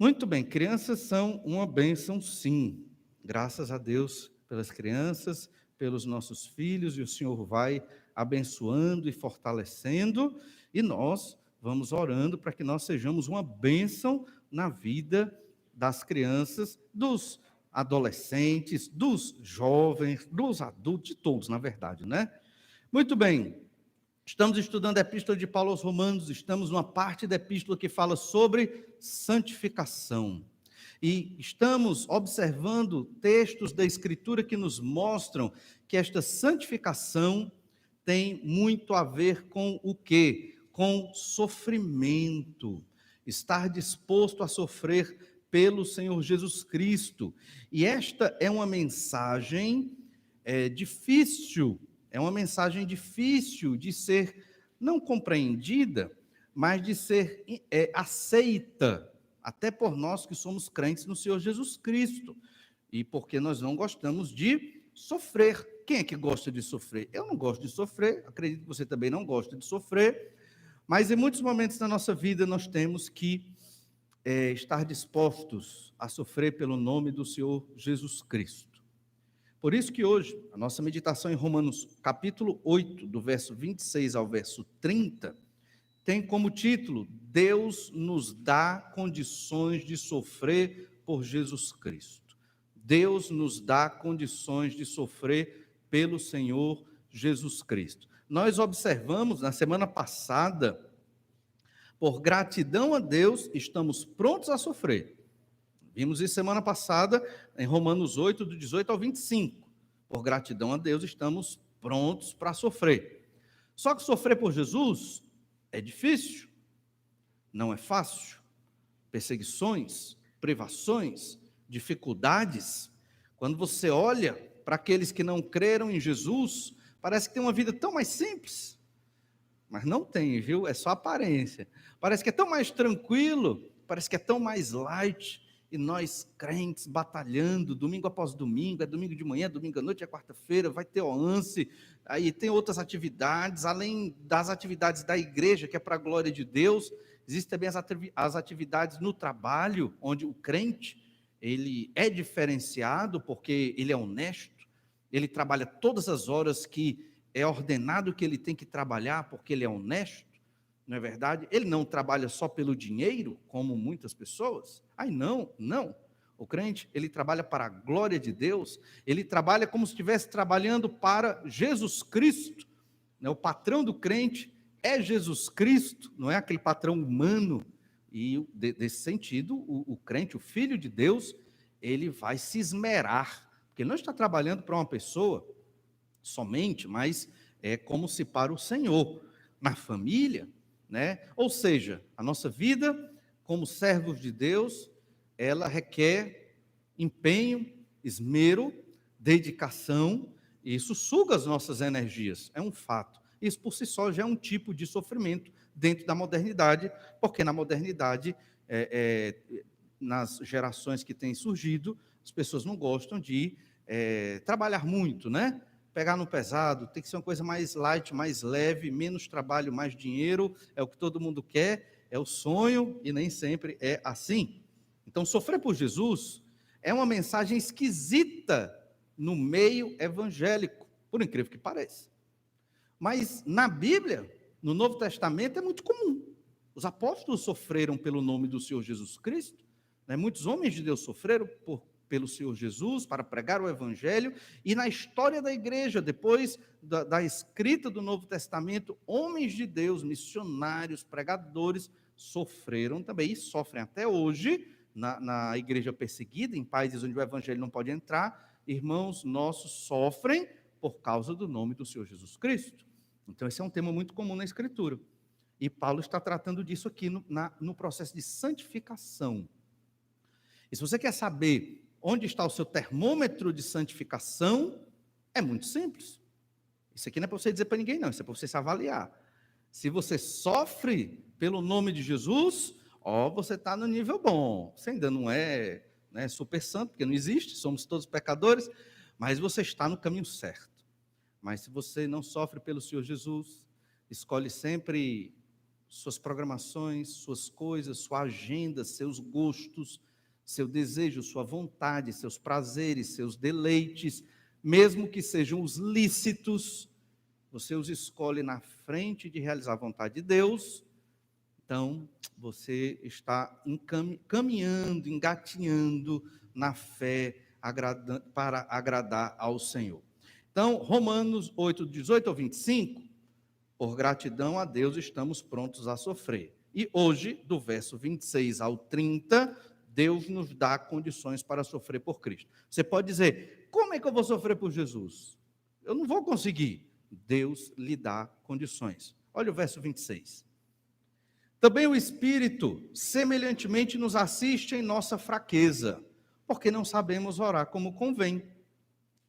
Muito bem, crianças são uma bênção, sim. Graças a Deus pelas crianças, pelos nossos filhos, e o Senhor vai abençoando e fortalecendo, e nós vamos orando para que nós sejamos uma bênção na vida das crianças, dos adolescentes, dos jovens, dos adultos, de todos, na verdade, né? Muito bem. Estamos estudando a Epístola de Paulo aos Romanos, estamos numa parte da Epístola que fala sobre santificação. E estamos observando textos da Escritura que nos mostram que esta santificação tem muito a ver com o quê? Com sofrimento. Estar disposto a sofrer pelo Senhor Jesus Cristo. E esta é uma mensagem difícil. É uma mensagem difícil de ser não compreendida, mas de ser aceita, até por nós que somos crentes no Senhor Jesus Cristo, e porque nós não gostamos de sofrer. Quem é que gosta de sofrer? Eu não gosto de sofrer, acredito que você também não gosta de sofrer, mas em muitos momentos da nossa vida nós temos que estar dispostos a sofrer pelo nome do Senhor Jesus Cristo. Por isso que hoje, a nossa meditação em Romanos capítulo 8, do verso 26 ao verso 30, tem como título: Deus nos dá condições de sofrer por Jesus Cristo. Deus nos dá condições de sofrer pelo Senhor Jesus Cristo. Nós observamos na semana passada, por gratidão a Deus, estamos prontos a sofrer. Vimos isso semana passada em Romanos 8, do 18 ao 25. Por gratidão a Deus, estamos prontos para sofrer. Só que sofrer por Jesus é difícil, não é fácil. Perseguições, privações, dificuldades. Quando você olha para aqueles que não creram em Jesus, parece que tem uma vida tão mais simples. Mas não tem, viu? É só aparência. Parece que é tão mais tranquilo, parece que é tão mais light. E nós, crentes, batalhando, domingo após domingo, é domingo de manhã, domingo à noite, é quarta-feira, vai ter OANSE, aí tem outras atividades, além das atividades da igreja, que é para a glória de Deus, existem também as atividades no trabalho, onde o crente, ele é diferenciado, porque ele é honesto, ele trabalha todas as horas que é ordenado que ele tem que trabalhar, porque ele é honesto, não é verdade? Ele não trabalha só pelo dinheiro, como muitas pessoas. Não. O crente, ele trabalha para a glória de Deus, ele trabalha como se estivesse trabalhando para Jesus Cristo. Né? O patrão do crente é Jesus Cristo, não é aquele patrão humano. E, desse sentido, o crente, o filho de Deus, ele vai se esmerar, porque ele não está trabalhando para uma pessoa somente, mas é como se para o Senhor, na família, né? Ou seja, a nossa vida como servos de Deus, ela requer empenho, esmero, dedicação, e isso suga as nossas energias, é um fato. Isso por si só já é um tipo de sofrimento dentro da modernidade, porque na modernidade, nas gerações que têm surgido, as pessoas não gostam de trabalhar muito, né? Pegar no pesado, tem que ser uma coisa mais light, mais leve, menos trabalho, mais dinheiro, é o que todo mundo quer, é o sonho, e nem sempre é assim. Então, sofrer por Jesus é uma mensagem esquisita no meio evangélico, por incrível que pareça. Mas na Bíblia, no Novo Testamento, é muito comum. Os apóstolos sofreram pelo nome do Senhor Jesus Cristo, né? Muitos homens de Deus sofreram pelo Senhor Jesus, para pregar o Evangelho, e na história da igreja, depois da escrita do Novo Testamento, homens de Deus, missionários, pregadores, sofreram também, e sofrem até hoje, na igreja perseguida, em países onde o Evangelho não pode entrar, irmãos nossos sofrem por causa do nome do Senhor Jesus Cristo. Então esse é um tema muito comum na Escritura, e Paulo está tratando disso aqui no processo de santificação. E se você quer saber onde está o seu termômetro de santificação, é muito simples. Isso aqui não é para você dizer para ninguém, não. Isso é para você se avaliar. Se você sofre pelo nome de Jesus, você está no nível bom. Você ainda não é, né, super santo, porque não existe, somos todos pecadores, mas você está no caminho certo. Mas se você não sofre pelo Senhor Jesus, escolhe sempre suas programações, suas coisas, sua agenda, seus gostos, seu desejo, sua vontade, seus prazeres, seus deleites, mesmo que sejam os lícitos, você os escolhe na frente de realizar a vontade de Deus, então você está caminhando, engatinhando na fé para agradar ao Senhor. Então, Romanos 8, 18 ao 25, por gratidão a Deus estamos prontos a sofrer. E hoje, do verso 26 ao 30, Deus nos dá condições para sofrer por Cristo. Você pode dizer, como é que eu vou sofrer por Jesus? Eu não vou conseguir. Deus lhe dá condições. Olha o verso 26. Também o Espírito, semelhantemente, nos assiste em nossa fraqueza, porque não sabemos orar como convém.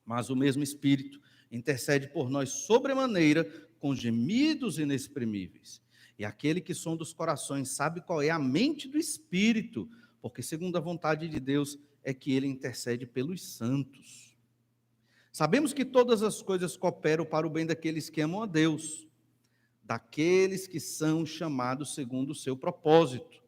Mas o mesmo Espírito intercede por nós sobremaneira, com gemidos inexprimíveis. E aquele que sonda os corações sabe qual é a mente do Espírito, porque segundo a vontade de Deus é que ele intercede pelos santos. Sabemos que todas as coisas cooperam para o bem daqueles que amam a Deus, daqueles que são chamados segundo o seu propósito.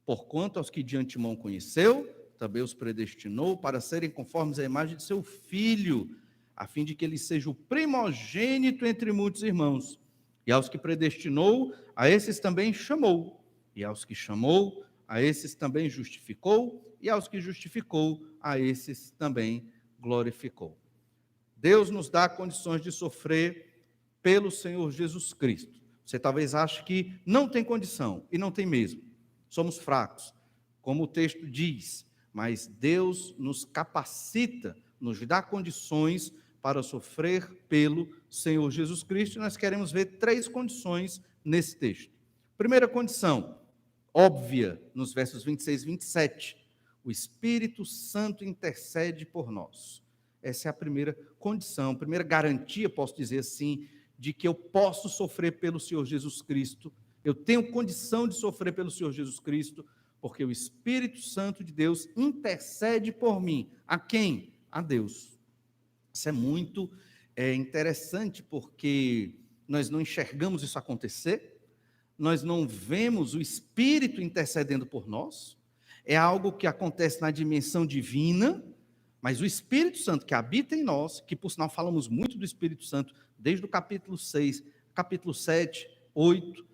Porquanto aos que de antemão conheceu, também os predestinou para serem conformes à imagem de seu Filho, a fim de que ele seja o primogênito entre muitos irmãos. E aos que predestinou, a esses também chamou. E aos que chamou, a esses também justificou. E aos que justificou, a esses também glorificou. Deus nos dá condições de sofrer pelo Senhor Jesus Cristo. Você talvez ache que não tem condição, e não tem mesmo. Somos fracos, como o texto diz, mas Deus nos capacita, nos dá condições para sofrer pelo Senhor Jesus Cristo. E nós queremos ver 3 condições nesse texto. Primeira condição, óbvia, nos versos 26 e 27, o Espírito Santo intercede por nós. Essa é a primeira condição, a primeira garantia, posso dizer assim, de que eu posso sofrer pelo Senhor Jesus Cristo. Eu tenho condição de sofrer pelo Senhor Jesus Cristo, porque o Espírito Santo de Deus intercede por mim. A quem? A Deus. Isso é muito interessante, porque nós não enxergamos isso acontecer, nós não vemos o Espírito intercedendo por nós, é algo que acontece na dimensão divina, mas o Espírito Santo que habita em nós, que por sinal falamos muito do Espírito Santo, desde o capítulo 6, capítulo 7, 8,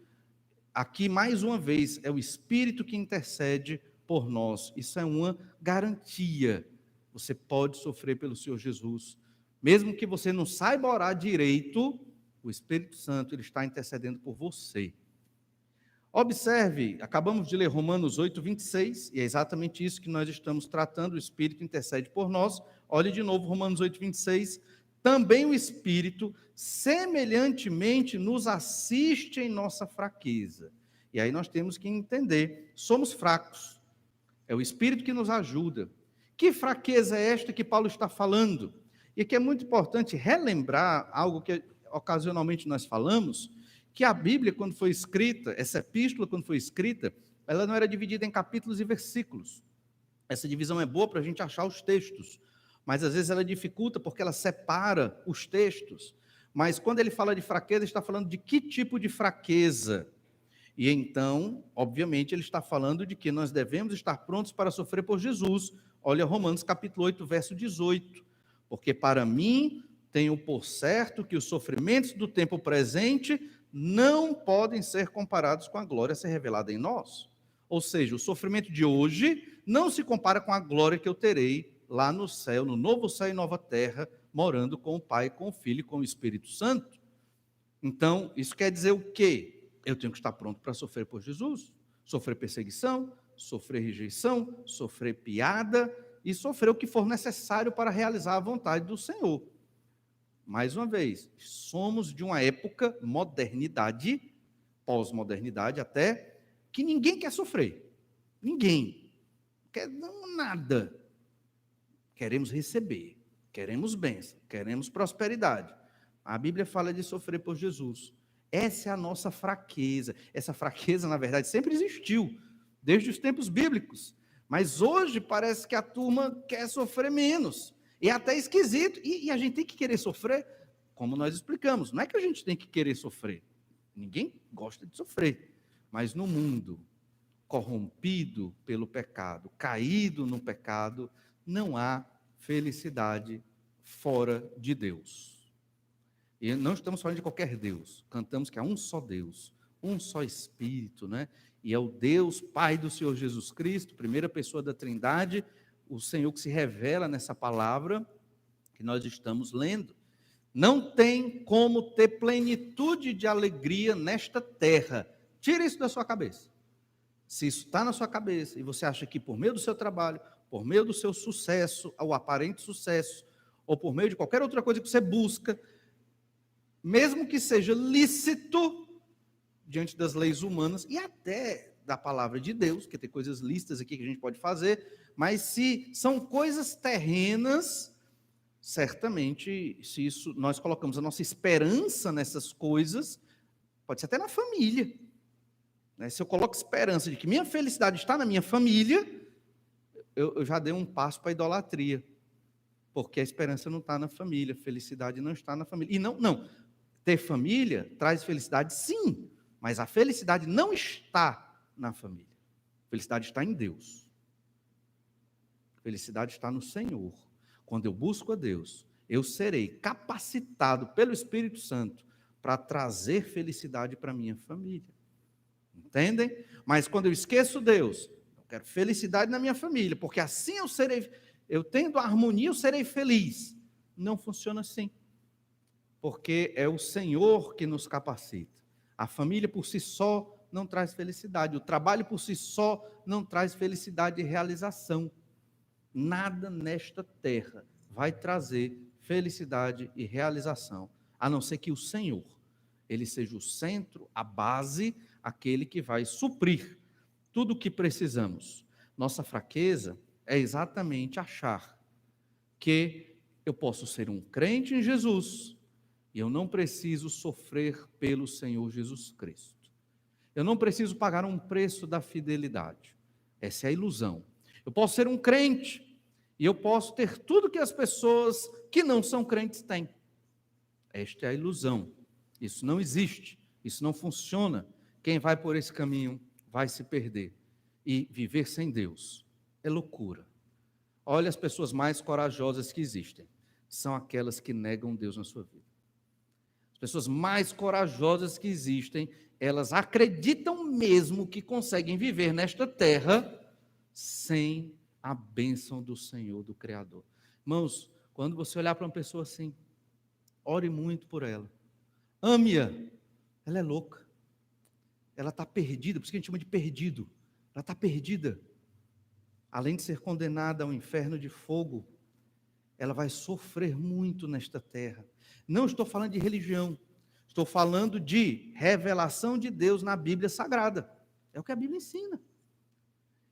aqui mais uma vez é o Espírito que intercede por nós. Isso é uma garantia. Você pode sofrer pelo Senhor Jesus. Mesmo que você não saiba orar direito, o Espírito Santo ele está intercedendo por você. Observe, acabamos de ler Romanos 8, 26, e é exatamente isso que nós estamos tratando, o Espírito intercede por nós. Olhe de novo Romanos 8, 26. Também o Espírito, semelhantemente, nos assiste em nossa fraqueza. E aí nós temos que entender, somos fracos, é o Espírito que nos ajuda. Que fraqueza é esta que Paulo está falando? E aqui é muito importante relembrar algo que ocasionalmente nós falamos, que a Bíblia, quando foi escrita, essa epístola, quando foi escrita, ela não era dividida em capítulos e versículos. Essa divisão é boa para a gente achar os textos, mas às vezes ela dificulta porque ela separa os textos. Mas quando ele fala de fraqueza, está falando de que tipo de fraqueza? E então, obviamente, ele está falando de que nós devemos estar prontos para sofrer por Jesus. Olha Romanos capítulo 8, verso 18. Porque para mim, tenho por certo que os sofrimentos do tempo presente não podem ser comparados com a glória a ser revelada em nós. Ou seja, o sofrimento de hoje não se compara com a glória que eu terei lá no céu, no novo céu e nova terra, morando com o Pai, com o Filho e com o Espírito Santo. Então, isso quer dizer o quê? Eu tenho que estar pronto para sofrer por Jesus, sofrer perseguição, sofrer rejeição, sofrer piada e sofrer o que for necessário para realizar a vontade do Senhor. Mais uma vez, somos de uma época, modernidade, pós-modernidade até, que ninguém quer sofrer. Ninguém. Quer nada. Queremos receber, queremos bênção, queremos prosperidade. A Bíblia fala de sofrer por Jesus. Essa é a nossa fraqueza. Essa fraqueza, na verdade, sempre existiu, desde os tempos bíblicos. Mas hoje parece que a turma quer sofrer menos. E é até esquisito. E a gente tem que querer sofrer, como nós explicamos. Não é que a gente tem que querer sofrer. Ninguém gosta de sofrer. Mas no mundo corrompido pelo pecado, caído no pecado, não há felicidade fora de Deus. E não estamos falando de qualquer Deus, cantamos que há um só Deus, um só Espírito, né? E é o Deus Pai do Senhor Jesus Cristo, primeira pessoa da Trindade, o Senhor que se revela nessa palavra que nós estamos lendo. Não tem como ter plenitude de alegria nesta terra. Tira isso da sua cabeça. Se isso está na sua cabeça e você acha que por meio do seu trabalho, por meio do seu sucesso, ou aparente sucesso, ou por meio de qualquer outra coisa que você busca, mesmo que seja lícito diante das leis humanas e até da palavra de Deus, que tem coisas lícitas aqui que a gente pode fazer, mas se são coisas terrenas, certamente, se isso nós colocamos a nossa esperança nessas coisas, pode ser até na família. Se eu coloco esperança de que minha felicidade está na minha família, eu já dei um passo para a idolatria, porque a esperança não está na família, a felicidade não está na família. E não, ter família traz felicidade sim, mas a felicidade não está na família. A felicidade está em Deus. A felicidade está no Senhor. Quando eu busco a Deus, eu serei capacitado pelo Espírito Santo para trazer felicidade para a minha família. Entendem? Mas quando eu esqueço Deus, eu quero felicidade na minha família, porque assim eu tendo harmonia, eu serei feliz. Não funciona assim. Porque é o Senhor que nos capacita. A família por si só não traz felicidade. O trabalho por si só não traz felicidade e realização. Nada nesta terra vai trazer felicidade e realização, a não ser que o Senhor, Ele seja o centro, a base, aquele que vai suprir tudo o que precisamos. Nossa fraqueza é exatamente achar que eu posso ser um crente em Jesus e eu não preciso sofrer pelo Senhor Jesus Cristo. Eu não preciso pagar um preço da fidelidade. Essa é a ilusão. Eu posso ser um crente e eu posso ter tudo que as pessoas que não são crentes têm. Esta é a ilusão. Isso não existe. Isso não funciona. Quem vai por esse caminho vai se perder. E viver sem Deus é loucura. Olha, as pessoas mais corajosas que existem são aquelas que negam Deus na sua vida. As pessoas mais corajosas que existem, elas acreditam mesmo que conseguem viver nesta terra sem a bênção do Senhor, do Criador. Irmãos, quando você olhar para uma pessoa assim, ore muito por ela. Ame-a. Ela é louca. Ela está perdida, por isso que a gente chama de perdido. Ela está perdida. Além de ser condenada ao inferno de fogo, ela vai sofrer muito nesta terra. Não estou falando de religião, estou falando de revelação de Deus na Bíblia Sagrada. É o que a Bíblia ensina.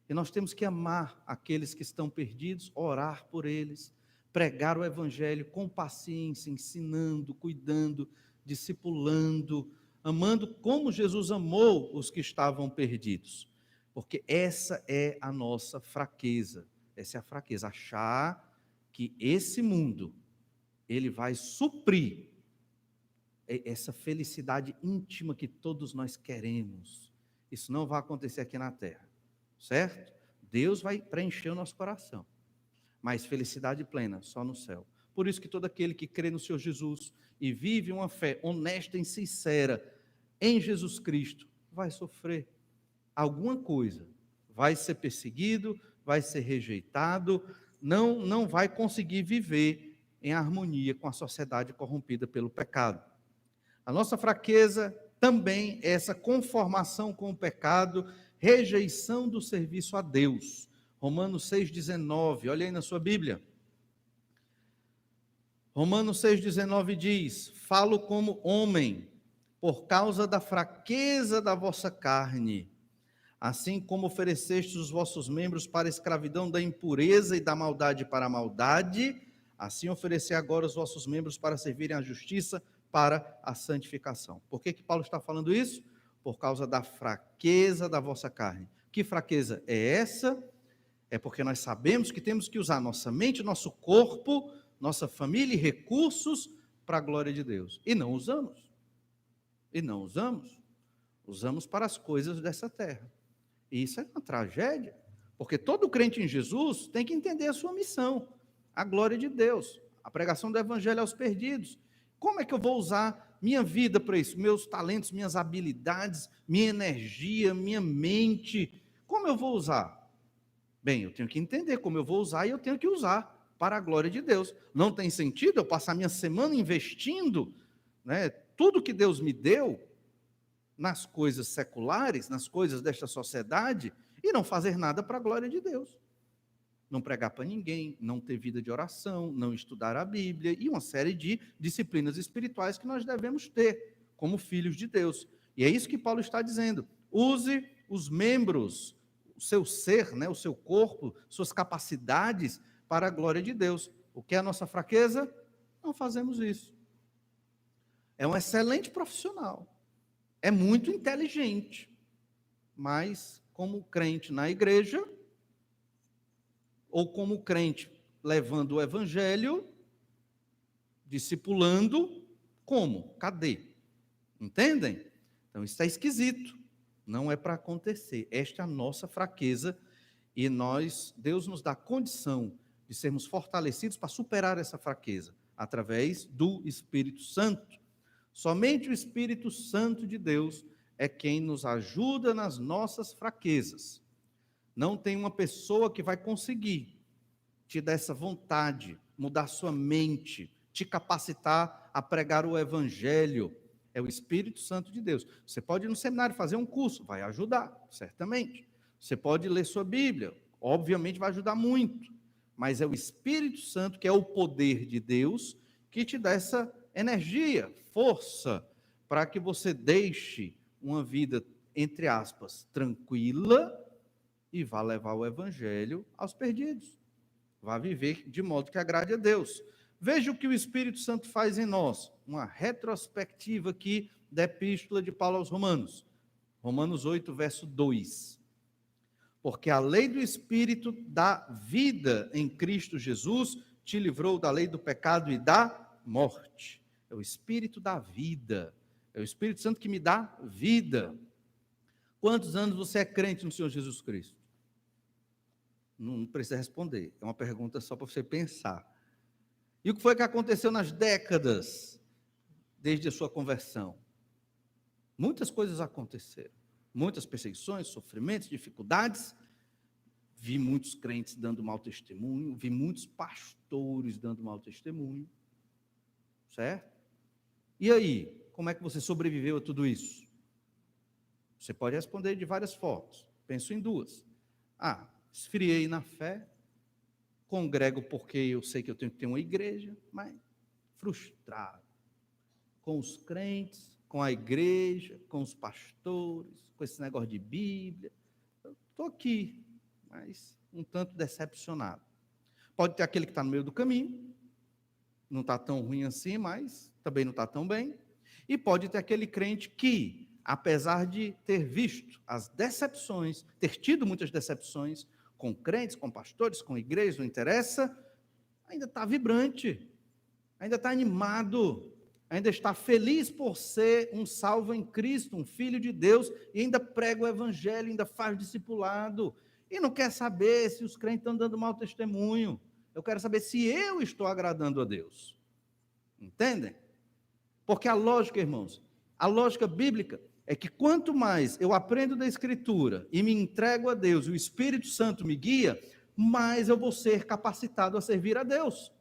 E nós temos que amar aqueles que estão perdidos, orar por eles, pregar o Evangelho com paciência, ensinando, cuidando, discipulando, amando como Jesus amou os que estavam perdidos. Porque essa é a nossa fraqueza. Essa é a fraqueza, achar que esse mundo, ele vai suprir essa felicidade íntima que todos nós queremos. Isso não vai acontecer aqui na terra. Certo? Deus vai preencher o nosso coração, mas felicidade plena só no céu. Por isso que todo aquele que crê no Senhor Jesus e vive uma fé honesta e sincera em Jesus Cristo, vai sofrer alguma coisa, vai ser perseguido, vai ser rejeitado, não vai conseguir viver em harmonia com a sociedade corrompida pelo pecado. A nossa fraqueza também é essa conformação com o pecado, rejeição do serviço a Deus. Romanos 6,19, olha aí na sua Bíblia. Romanos 6,19 diz: falo como homem, por causa da fraqueza da vossa carne, assim como oferecestes os vossos membros para a escravidão da impureza e da maldade para a maldade, assim oferecei agora os vossos membros para servirem à justiça, para a santificação. Por que Paulo está falando isso? Por causa da fraqueza da vossa carne. Que fraqueza é essa? É porque nós sabemos que temos que usar nossa mente, nosso corpo, nossa família e recursos para a glória de Deus. E não usamos. Usamos para as coisas dessa terra. E isso é uma tragédia, porque todo crente em Jesus tem que entender a sua missão, a glória de Deus, a pregação do evangelho aos perdidos. Como é que eu vou usar minha vida para isso? Meus talentos, minhas habilidades, minha energia, minha mente, como eu vou usar? Bem, eu tenho que entender como eu vou usar e eu tenho que usar para a glória de Deus. Não tem sentido eu passar minha semana investindo, né, tudo que Deus me deu nas coisas seculares, nas coisas desta sociedade, e não fazer nada para a glória de Deus. Não pregar para ninguém, não ter vida de oração, não estudar a Bíblia e uma série de disciplinas espirituais que nós devemos ter como filhos de Deus. E é isso que Paulo está dizendo. Use os membros, o seu ser, né, o seu corpo, suas capacidades para a glória de Deus. O que é a nossa fraqueza? Não fazemos isso. É um excelente profissional. É muito inteligente. Mas, como crente na igreja, ou como crente levando o evangelho, discipulando, como? Cadê? Entendem? Então, isso é esquisito. Não é para acontecer. Esta é a nossa fraqueza e Deus nos dá condição de sermos fortalecidos para superar essa fraqueza, através do Espírito Santo. Somente o Espírito Santo de Deus é quem nos ajuda nas nossas fraquezas. Não tem uma pessoa que vai conseguir te dar essa vontade, mudar sua mente, te capacitar a pregar o Evangelho. É o Espírito Santo de Deus. Você pode ir no seminário fazer um curso, vai ajudar, certamente. Você pode ler sua Bíblia, obviamente vai ajudar muito. Mas é o Espírito Santo, que é o poder de Deus, que te dá essa energia, força, para que você deixe uma vida, entre aspas, tranquila, e vá levar o Evangelho aos perdidos. Vá viver de modo que agrade a Deus. Veja o que o Espírito Santo faz em nós. Uma retrospectiva aqui da Epístola de Paulo aos Romanos. Romanos 8, verso 2. Porque a lei do Espírito da vida em Cristo Jesus te livrou da lei do pecado e da morte. É o Espírito da vida. É o Espírito Santo que me dá vida. Quantos anos você é crente no Senhor Jesus Cristo? Não precisa responder. É uma pergunta só para você pensar. E o que foi que aconteceu nas décadas desde a sua conversão? Muitas coisas aconteceram. Muitas perseguições, sofrimentos, dificuldades. Vi muitos crentes dando mau testemunho. Vi muitos pastores dando mau testemunho. Certo? E aí? Como é que você sobreviveu a tudo isso? Você pode responder de várias formas. Penso em duas. Esfriei na fé, congrego porque eu sei que eu tenho que ter uma igreja, mas frustrado com os crentes, com a igreja, com os pastores, com esse negócio de Bíblia. Estou aqui, mas um tanto decepcionado. Pode ter aquele que está no meio do caminho, não está tão ruim assim, mas também não está tão bem. E pode ter aquele crente que, apesar de ter visto as decepções, ter tido muitas decepções, com crentes, com pastores, com igrejas, não interessa, ainda está vibrante, ainda está animado, ainda está feliz por ser um salvo em Cristo, um filho de Deus, e ainda prega o Evangelho, ainda faz discipulado, e não quer saber se os crentes estão dando mau testemunho. Eu quero saber se eu estou agradando a Deus. Entendem? Porque a lógica, irmãos, a lógica bíblica é que quanto mais eu aprendo da Escritura e me entrego a Deus, e o Espírito Santo me guia, mais eu vou ser capacitado a servir a Deus.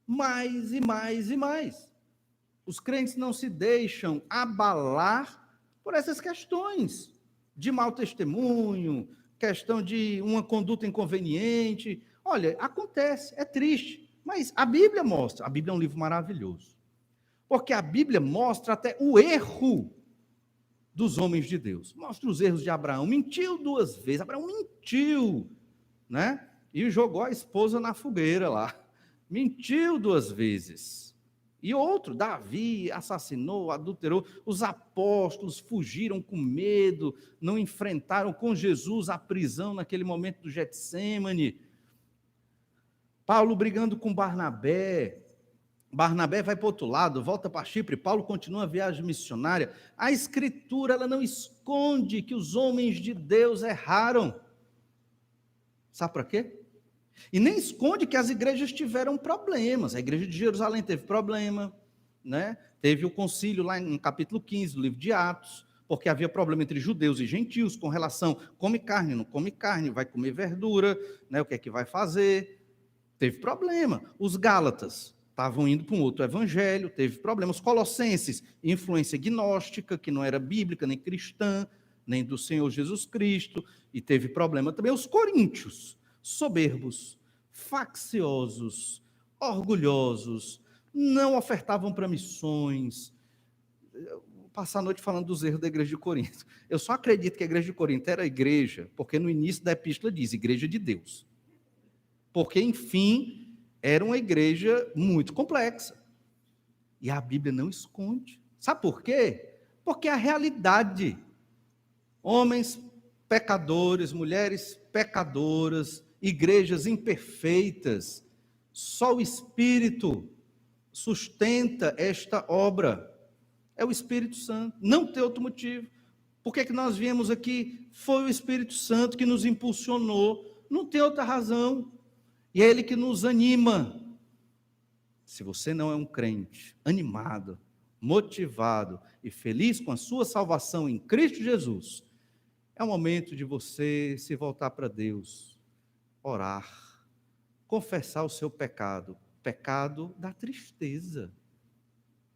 Mais e mais e mais. Os crentes não se deixam abalar por essas questões de mau testemunho, questão de uma conduta inconveniente. Olha, acontece, é triste, mas a Bíblia mostra. A Bíblia é um livro maravilhoso, porque a Bíblia mostra até o erro dos homens de Deus. Mostra os erros de Abraão. Mentiu 2 vezes. Abraão mentiu, né? E jogou a esposa na fogueira lá. Mentiu 2 vezes. E outro, Davi, assassinou, adulterou. Os apóstolos fugiram com medo, não enfrentaram com Jesus a prisão naquele momento do Getsêmani. Paulo brigando com Barnabé. Barnabé vai para o outro lado, volta para Chipre, Paulo continua a viagem missionária. A Escritura, ela não esconde que os homens de Deus erraram. Sabe para quê? E nem esconde que as igrejas tiveram problemas. A igreja de Jerusalém teve problema, né? Teve o concílio lá no capítulo 15 do livro de Atos, porque havia problema entre judeus e gentios com relação, come carne, não come carne, vai comer verdura, né? O que é que vai fazer? Teve problema. Os Gálatas estavam indo para um outro evangelho, teve problemas. Os Colossenses, influência gnóstica, que não era bíblica, nem cristã, nem do Senhor Jesus Cristo, e teve problema também. Os Coríntios, soberbos, facciosos, orgulhosos, não ofertavam para missões. Vou passar a noite falando dos erros da igreja de Corinto. Eu só acredito que a igreja de Corinto era igreja, porque no início da epístola diz, igreja de Deus. Porque, enfim, era uma igreja muito complexa. E a Bíblia não esconde. Sabe por quê? Porque é a realidade. Homens pecadores, mulheres pecadoras, igrejas imperfeitas, só o Espírito sustenta esta obra. É o Espírito Santo, não tem outro motivo. Por que nós viemos aqui? Foi o Espírito Santo que nos impulsionou, não tem outra razão. E é Ele que nos anima. Se você não é um crente animado, motivado e feliz com a sua salvação em Cristo Jesus, é o momento de você se voltar para Deus, orar, confessar o seu pecado, pecado da tristeza,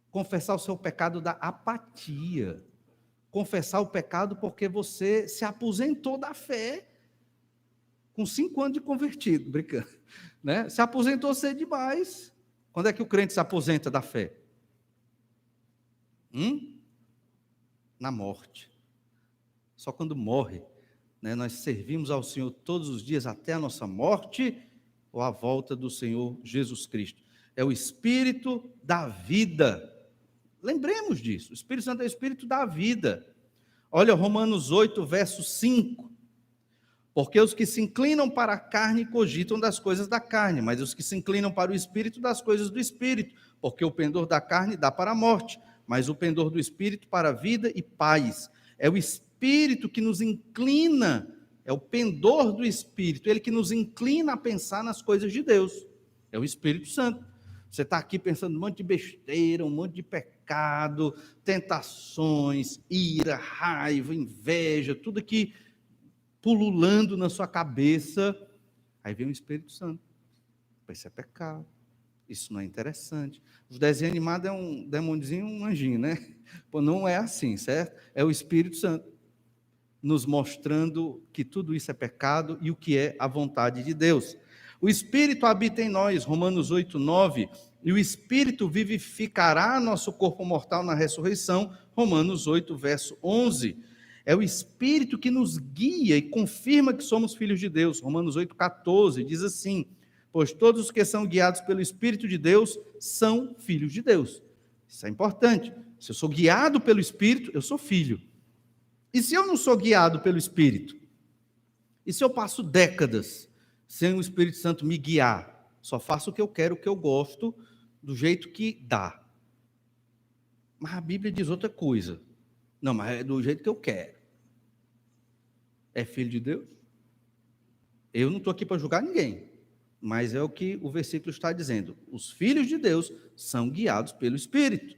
confessar o seu pecado da apatia, confessar o pecado porque você se aposentou da fé, com 5 anos de convertido, brincando, né? Se aposentou cedo demais. Quando é que o crente se aposenta da fé? Na morte. Só quando morre, né? Nós servimos ao Senhor todos os dias até a nossa morte ou a volta do Senhor Jesus Cristo. É o Espírito da vida. Lembremos disso. O Espírito Santo é o Espírito da vida. Olha Romanos 8, verso 5. Porque os que se inclinam para a carne cogitam das coisas da carne, mas os que se inclinam para o Espírito, das coisas do Espírito. Porque o pendor da carne dá para a morte, mas o pendor do Espírito para a vida e paz. É o Espírito que nos inclina, é o pendor do Espírito, ele que nos inclina a pensar nas coisas de Deus. É o Espírito Santo. Você está aqui pensando um monte de besteira, um monte de pecado, tentações, ira, raiva, inveja, tudo que pululando na sua cabeça, aí vem o Espírito Santo. Isso é pecado, isso não é interessante. Os desenhos animados é um demôniozinho, um anjinho, né? Pô, não é assim, certo? É o Espírito Santo nos mostrando que tudo isso é pecado e o que é a vontade de Deus. O Espírito habita em nós, Romanos 8, 9, e o Espírito vivificará nosso corpo mortal na ressurreição, Romanos 8, verso 11. É o Espírito que nos guia e confirma que somos filhos de Deus. Romanos 8,14 diz assim: pois todos os que são guiados pelo Espírito de Deus são filhos de Deus. Isso é importante. Se eu sou guiado pelo Espírito, eu sou filho. E se eu não sou guiado pelo Espírito? E se eu passo décadas sem o Espírito Santo me guiar? Só faço o que eu quero, o que eu gosto, do jeito que dá. Mas a Bíblia diz outra coisa. Não, mas é do jeito que eu quero. É filho de Deus? Eu não estou aqui para julgar ninguém, mas é o que o versículo está dizendo. Os filhos de Deus são guiados pelo Espírito.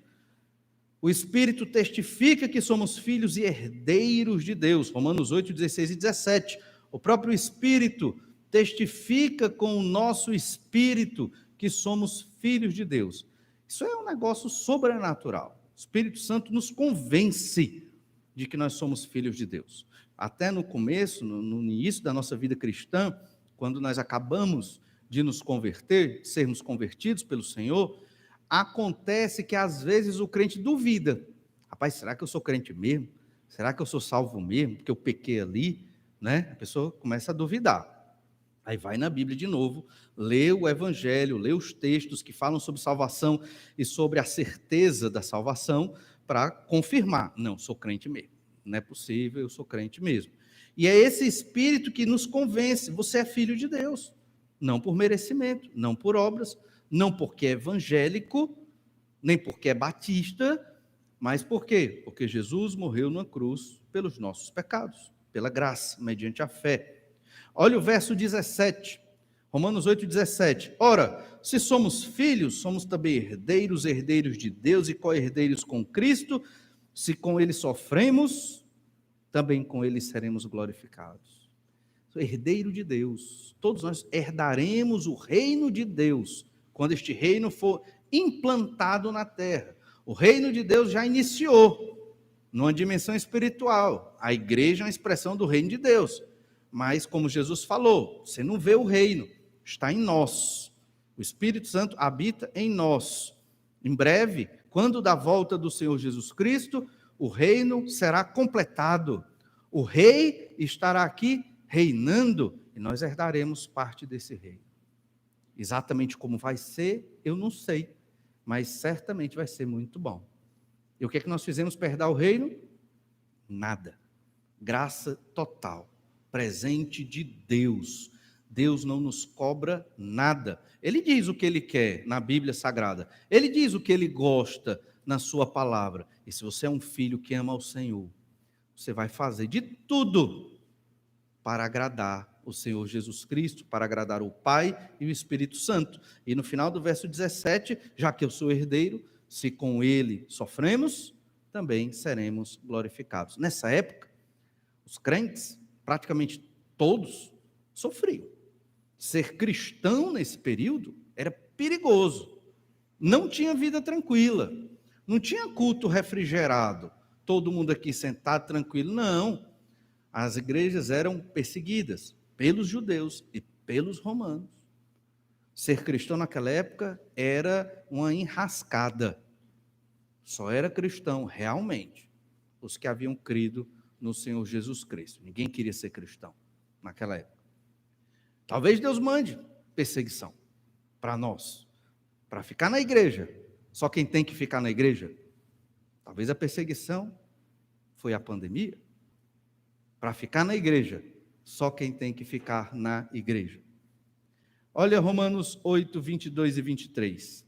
O Espírito testifica que somos filhos e herdeiros de Deus. Romanos 8, 16 e 17. O próprio Espírito testifica com o nosso espírito que somos filhos de Deus. Isso é um negócio sobrenatural. O Espírito Santo nos convence de que nós somos filhos de Deus. Até no começo, no início da nossa vida cristã, quando nós acabamos de nos converter, de sermos convertidos pelo Senhor, acontece que às vezes o crente duvida. Rapaz, será que eu sou crente mesmo? Será que eu sou salvo mesmo? Porque eu pequei ali, né? A pessoa começa a duvidar. Aí vai na Bíblia de novo, lê o Evangelho, lê os textos que falam sobre salvação e sobre a certeza da salvação para confirmar. Não, sou crente mesmo. Não é possível, eu sou crente mesmo. E é esse Espírito que nos convence. Você é filho de Deus. Não por merecimento, não por obras, não porque é evangélico, nem porque é batista, mas por quê? Porque Jesus morreu na cruz pelos nossos pecados, pela graça, mediante a fé. Olha o verso 17, Romanos 8,17. Ora, se somos filhos, somos também herdeiros, herdeiros de Deus e co-herdeiros com Cristo. Se com ele sofremos, também com ele seremos glorificados. Sou herdeiro de Deus. Todos nós herdaremos o reino de Deus, quando este reino for implantado na terra. O reino de Deus já iniciou, numa dimensão espiritual. A igreja é uma expressão do reino de Deus. Mas, como Jesus falou, você não vê o reino, está em nós. O Espírito Santo habita em nós. Em breve, quando da volta do Senhor Jesus Cristo, o reino será completado. O rei estará aqui reinando e nós herdaremos parte desse reino. Exatamente como vai ser, eu não sei, mas certamente vai ser muito bom. E o que é que nós fizemos para herdar o reino? Nada. Graça total. Presente de Deus. Deus não nos cobra nada. Ele diz o que ele quer na Bíblia Sagrada. Ele diz o que ele gosta na sua palavra. E se você é um filho que ama ao Senhor, você vai fazer de tudo para agradar o Senhor Jesus Cristo, para agradar o Pai e o Espírito Santo. E no final do verso 17, já que eu sou herdeiro, se com ele sofremos, também seremos glorificados. Nessa época, os crentes, praticamente todos, sofriam. Ser cristão nesse período era perigoso. Não tinha vida tranquila. Não tinha culto refrigerado. Todo mundo aqui sentado tranquilo. Não. As igrejas eram perseguidas pelos judeus e pelos romanos. Ser cristão naquela época era uma enrascada. Só era cristão realmente os que haviam crido no Senhor Jesus Cristo. Ninguém queria ser cristão naquela época. Talvez Deus mande perseguição para nós, para ficar na igreja. Só quem tem que ficar na igreja. Talvez a perseguição foi a pandemia. Para ficar na igreja, só quem tem que ficar na igreja. Olha Romanos 8, 22 e 23.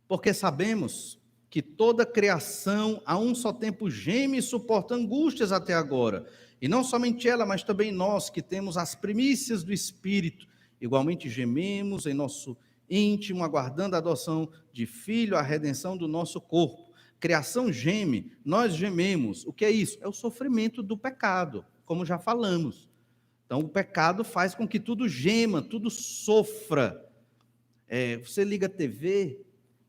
Porque sabemos que toda criação a um só tempo geme e suporta angústias até agora. E não somente ela, mas também nós que temos as primícias do Espírito. Igualmente gememos em nosso íntimo, aguardando a adoção de filho, a redenção do nosso corpo. Criação geme, nós gememos. O que é isso? É o sofrimento do pecado, como já falamos. Então, o pecado faz com que tudo gema, tudo sofra. Você liga a TV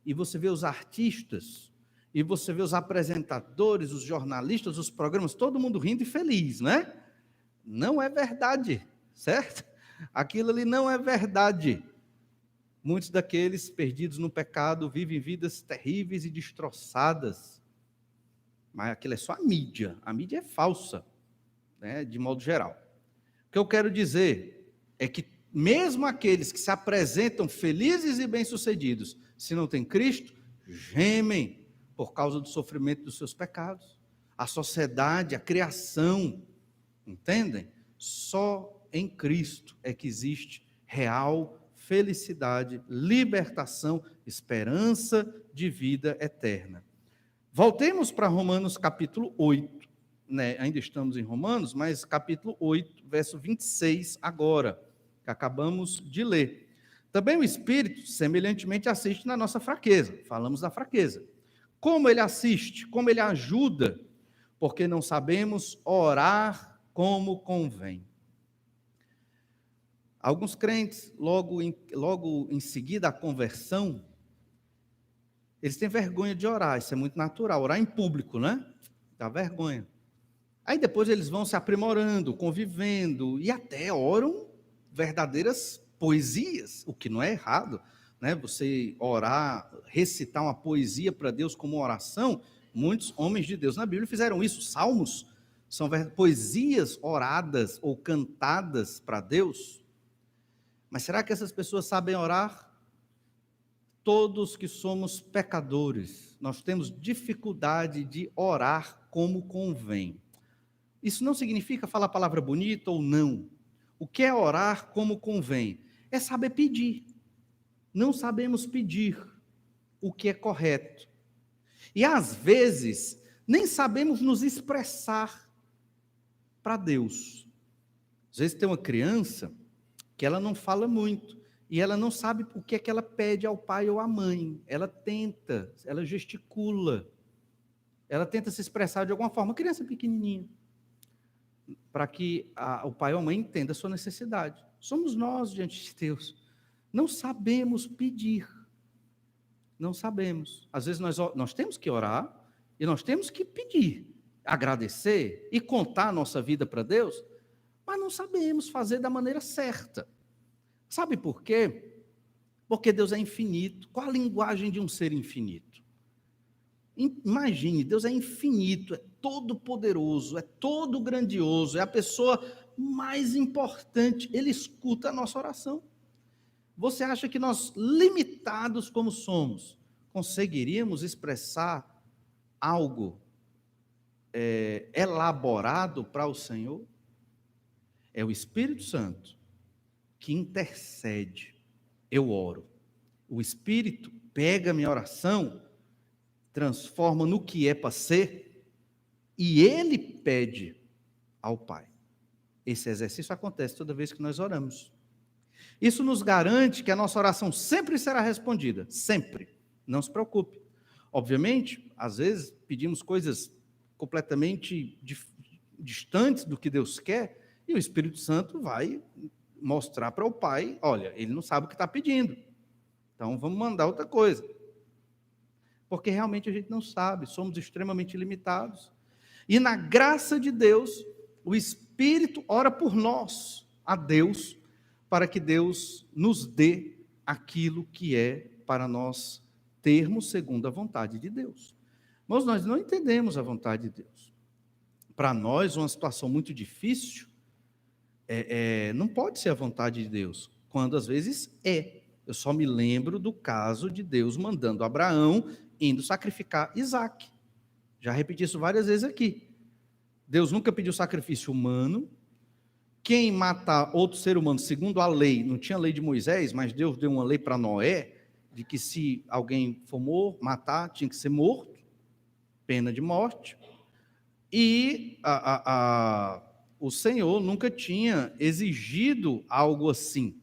e você vê os artistas, e você vê os apresentadores, os jornalistas, os programas, todo mundo rindo e feliz, né? Não é verdade, certo? Aquilo ali não é verdade. Muitos daqueles perdidos no pecado vivem vidas terríveis e destroçadas. Mas aquilo é só a mídia é falsa, né, de modo geral. O que eu quero dizer é que mesmo aqueles que se apresentam felizes e bem-sucedidos, se não têm Cristo, gemem por causa do sofrimento dos seus pecados. A sociedade, a criação, entendem? Só em Cristo é que existe real felicidade, libertação, esperança de vida eterna. Voltemos para Romanos capítulo 8, né? Ainda estamos em Romanos, mas capítulo 8, verso 26 agora, que acabamos de ler. Também o Espírito, semelhantemente, assiste na nossa fraqueza. Falamos da fraqueza. Como ele assiste? Como ele ajuda? Porque não sabemos orar como convém. Alguns crentes, logo em seguida à conversão, eles têm vergonha de orar, isso é muito natural, orar em público, né? Dá vergonha. Aí depois eles vão se aprimorando, convivendo, e até oram verdadeiras poesias, o que não é errado, né? Você orar, recitar uma poesia para Deus como oração, muitos homens de Deus na Bíblia fizeram isso, salmos, são poesias oradas ou cantadas para Deus. Mas será que essas pessoas sabem orar? Todos que somos pecadores, nós temos dificuldade de orar como convém. Isso não significa falar a palavra bonita ou não. O que é orar como convém? É saber pedir. não sabemos pedir o que é correto. E às vezes, nem sabemos nos expressar para Deus. Às vezes tem uma criança que ela não fala muito, e ela não sabe o que é que ela pede ao pai ou à mãe. Ela tenta, ela gesticula, ela tenta se expressar de alguma forma, criança pequenininha, para que o pai ou a mãe entenda a sua necessidade. Somos nós diante de Deus. Não sabemos pedir. Não sabemos. Às vezes nós temos que orar e nós temos que pedir, agradecer e contar a nossa vida para Deus, mas não sabemos fazer da maneira certa. Sabe por quê? Porque Deus é infinito. Qual a linguagem de um ser infinito? Imagine, Deus é infinito, é todo poderoso, é todo grandioso, é a pessoa mais importante. Ele escuta a nossa oração. Você acha que nós, limitados como somos, conseguiríamos expressar algo elaborado para o Senhor? É o Espírito Santo que intercede. Eu oro. O Espírito pega a minha oração, transforma no que é para ser, e ele pede ao Pai. Esse exercício acontece toda vez que nós oramos. Isso nos garante que a nossa oração sempre será respondida, sempre. Não se preocupe. Obviamente, às vezes pedimos coisas completamente distantes do que Deus quer, e o Espírito Santo vai mostrar para o Pai, olha, ele não sabe o que está pedindo, então vamos mandar outra coisa. Porque realmente a gente não sabe, somos extremamente limitados. E na graça de Deus, o Espírito ora por nós, a Deus, para que Deus nos dê aquilo que é para nós termos segundo a vontade de Deus. Mas nós não entendemos a vontade de Deus. Para nós, uma situação muito difícil, não pode ser a vontade de Deus, quando às vezes é. Eu só me lembro do caso de Deus mandando Abraão indo sacrificar Isaac. Já repeti isso várias vezes aqui. Deus nunca pediu sacrifício humano. Quem matar outro ser humano, segundo a lei, não tinha lei de Moisés, mas Deus deu uma lei para Noé, de que se alguém for matar, tinha que ser morto, pena de morte. E o Senhor nunca tinha exigido algo assim,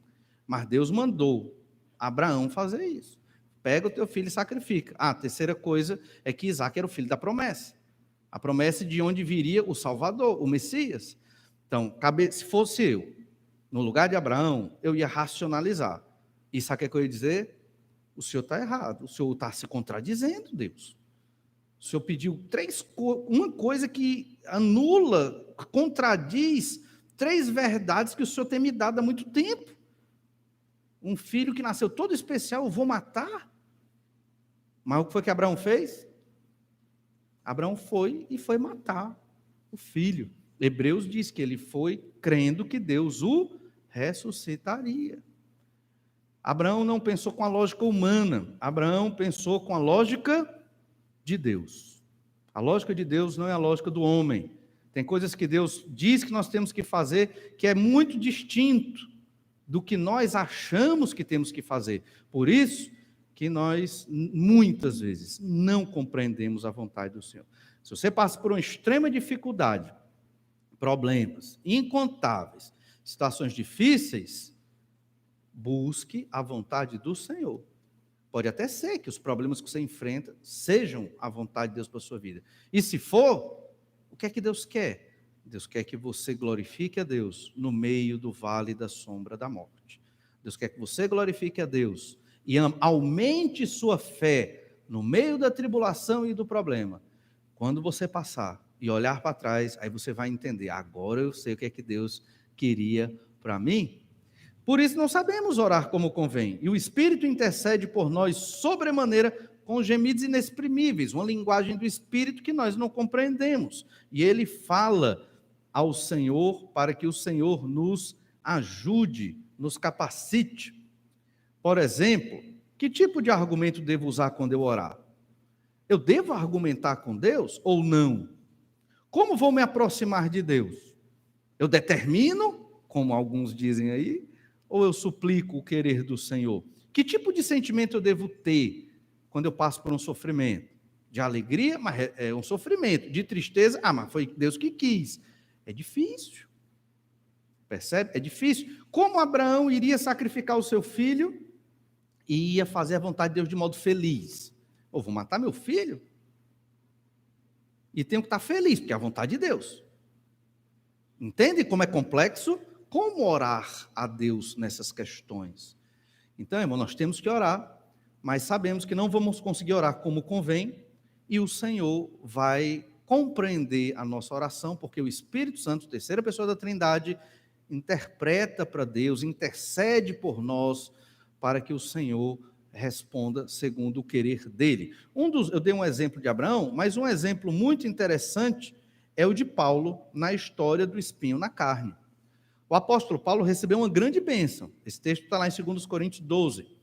mas Deus mandou Abraão fazer isso. Pega o teu filho e sacrifica. A terceira coisa é que Isaac era o filho da promessa. A promessa de onde viria o Salvador, o Messias. Então, se fosse eu, no lugar de Abraão, eu ia racionalizar. E sabe o que eu ia dizer? O senhor está errado, o senhor está se contradizendo, Deus. O senhor pediu uma coisa que anula, contradiz 3 verdades que o senhor tem me dado há muito tempo. Um filho que nasceu todo especial, eu vou matar? Mas o que foi que Abraão fez? Abraão foi e foi matar o filho. Hebreus diz que ele foi crendo que Deus o ressuscitaria. Abraão não pensou com a lógica humana, Abraão pensou com a lógica de Deus. A lógica de Deus não é a lógica do homem. Tem coisas que Deus diz que nós temos que fazer que é muito distinto do que nós achamos que temos que fazer. Por isso que nós, muitas vezes, não compreendemos a vontade do Senhor. Se você passa por uma extrema dificuldade, problemas incontáveis, situações difíceis, busque a vontade do Senhor. Pode até ser que os problemas que você enfrenta sejam a vontade de Deus para a sua vida. E se for, o que é que Deus quer? Deus quer que você glorifique a Deus no meio do vale da sombra da morte. Deus quer que você glorifique a Deus e aumente sua fé no meio da tribulação e do problema. Quando você passar e olhar para trás, aí você vai entender, agora eu sei o que é que Deus queria para mim. Por isso não sabemos orar como convém, e o Espírito intercede por nós sobremaneira com gemidos inexprimíveis, uma linguagem do Espírito que nós não compreendemos, e ele fala ao Senhor para que o Senhor nos ajude, nos capacite. Por exemplo, que tipo de argumento devo usar quando eu orar? Eu devo argumentar com Deus ou não? Como vou me aproximar de Deus? Eu determino, como alguns dizem aí, ou eu suplico o querer do Senhor? Que tipo de sentimento eu devo ter quando eu passo por um sofrimento? De alegria, mas é um sofrimento. De tristeza, mas foi Deus que quis. É difícil. Percebe? É difícil. Como Abraão iria sacrificar o seu filho e ia fazer a vontade de Deus de modo feliz? Eu vou matar meu filho? E tenho que estar feliz, porque é a vontade de Deus. Entende como é complexo? Como orar a Deus nessas questões? Então, irmão, nós temos que orar, mas sabemos que não vamos conseguir orar como convém, e o Senhor vai compreender a nossa oração, porque o Espírito Santo, terceira pessoa da Trindade, interpreta para Deus, intercede por nós, para que o Senhor responda segundo o querer dele. Eu dei um exemplo de Abraão, mas um exemplo muito interessante é o de Paulo na história do espinho na carne. O apóstolo Paulo recebeu uma grande bênção. Esse texto está lá em 2 Coríntios 12.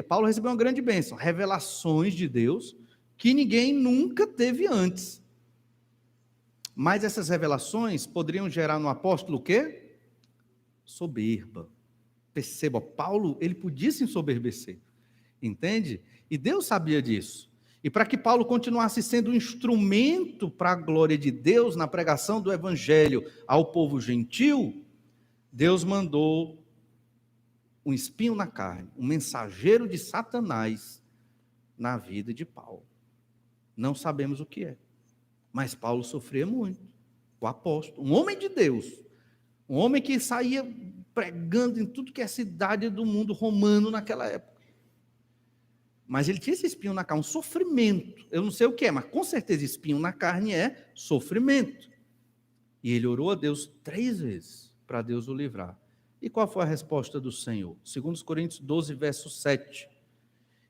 Paulo recebeu uma grande bênção, revelações de Deus que ninguém nunca teve antes. Mas essas revelações poderiam gerar no apóstolo o quê? Soberba. Perceba, Paulo, ele podia se ensoberbecer. Entende? E Deus sabia disso. E para que Paulo continuasse sendo um instrumento para a glória de Deus na pregação do evangelho ao povo gentil, Deus mandou um espinho na carne, um mensageiro de Satanás na vida de Paulo. Não sabemos o que é, mas Paulo sofria muito. O apóstolo, um homem de Deus, um homem que saía pregando em tudo que é cidade do mundo romano naquela época. Mas ele tinha esse espinho na carne, um sofrimento. Eu não sei o que é, mas com certeza espinho na carne é sofrimento. E ele orou a Deus 3 vezes para Deus o livrar. E qual foi a resposta do Senhor? 2 Coríntios 12, verso 7.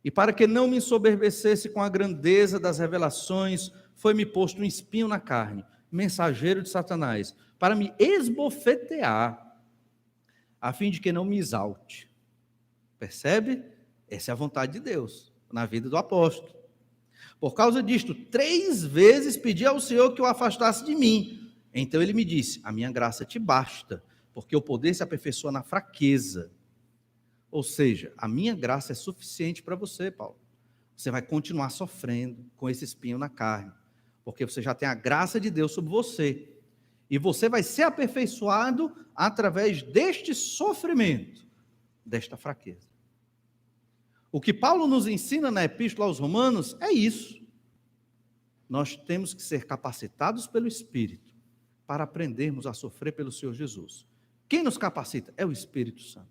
E para que não me ensoberbecesse com a grandeza das revelações, foi-me posto um espinho na carne, mensageiro de Satanás, para me esbofetear, a fim de que não me exalte. Percebe? Essa é a vontade de Deus na vida do apóstolo. Por causa disto, 3 vezes pedi ao Senhor que o afastasse de mim. Então ele me disse: a minha graça te basta, porque o poder se aperfeiçoa na fraqueza. Ou seja, a minha graça é suficiente para você, Paulo. Você vai continuar sofrendo com esse espinho na carne, porque você já tem a graça de Deus sobre você. E você vai ser aperfeiçoado através deste sofrimento, desta fraqueza. O que Paulo nos ensina na Epístola aos Romanos é isso. Nós temos que ser capacitados pelo Espírito para aprendermos a sofrer pelo Senhor Jesus. Quem nos capacita? É o Espírito Santo.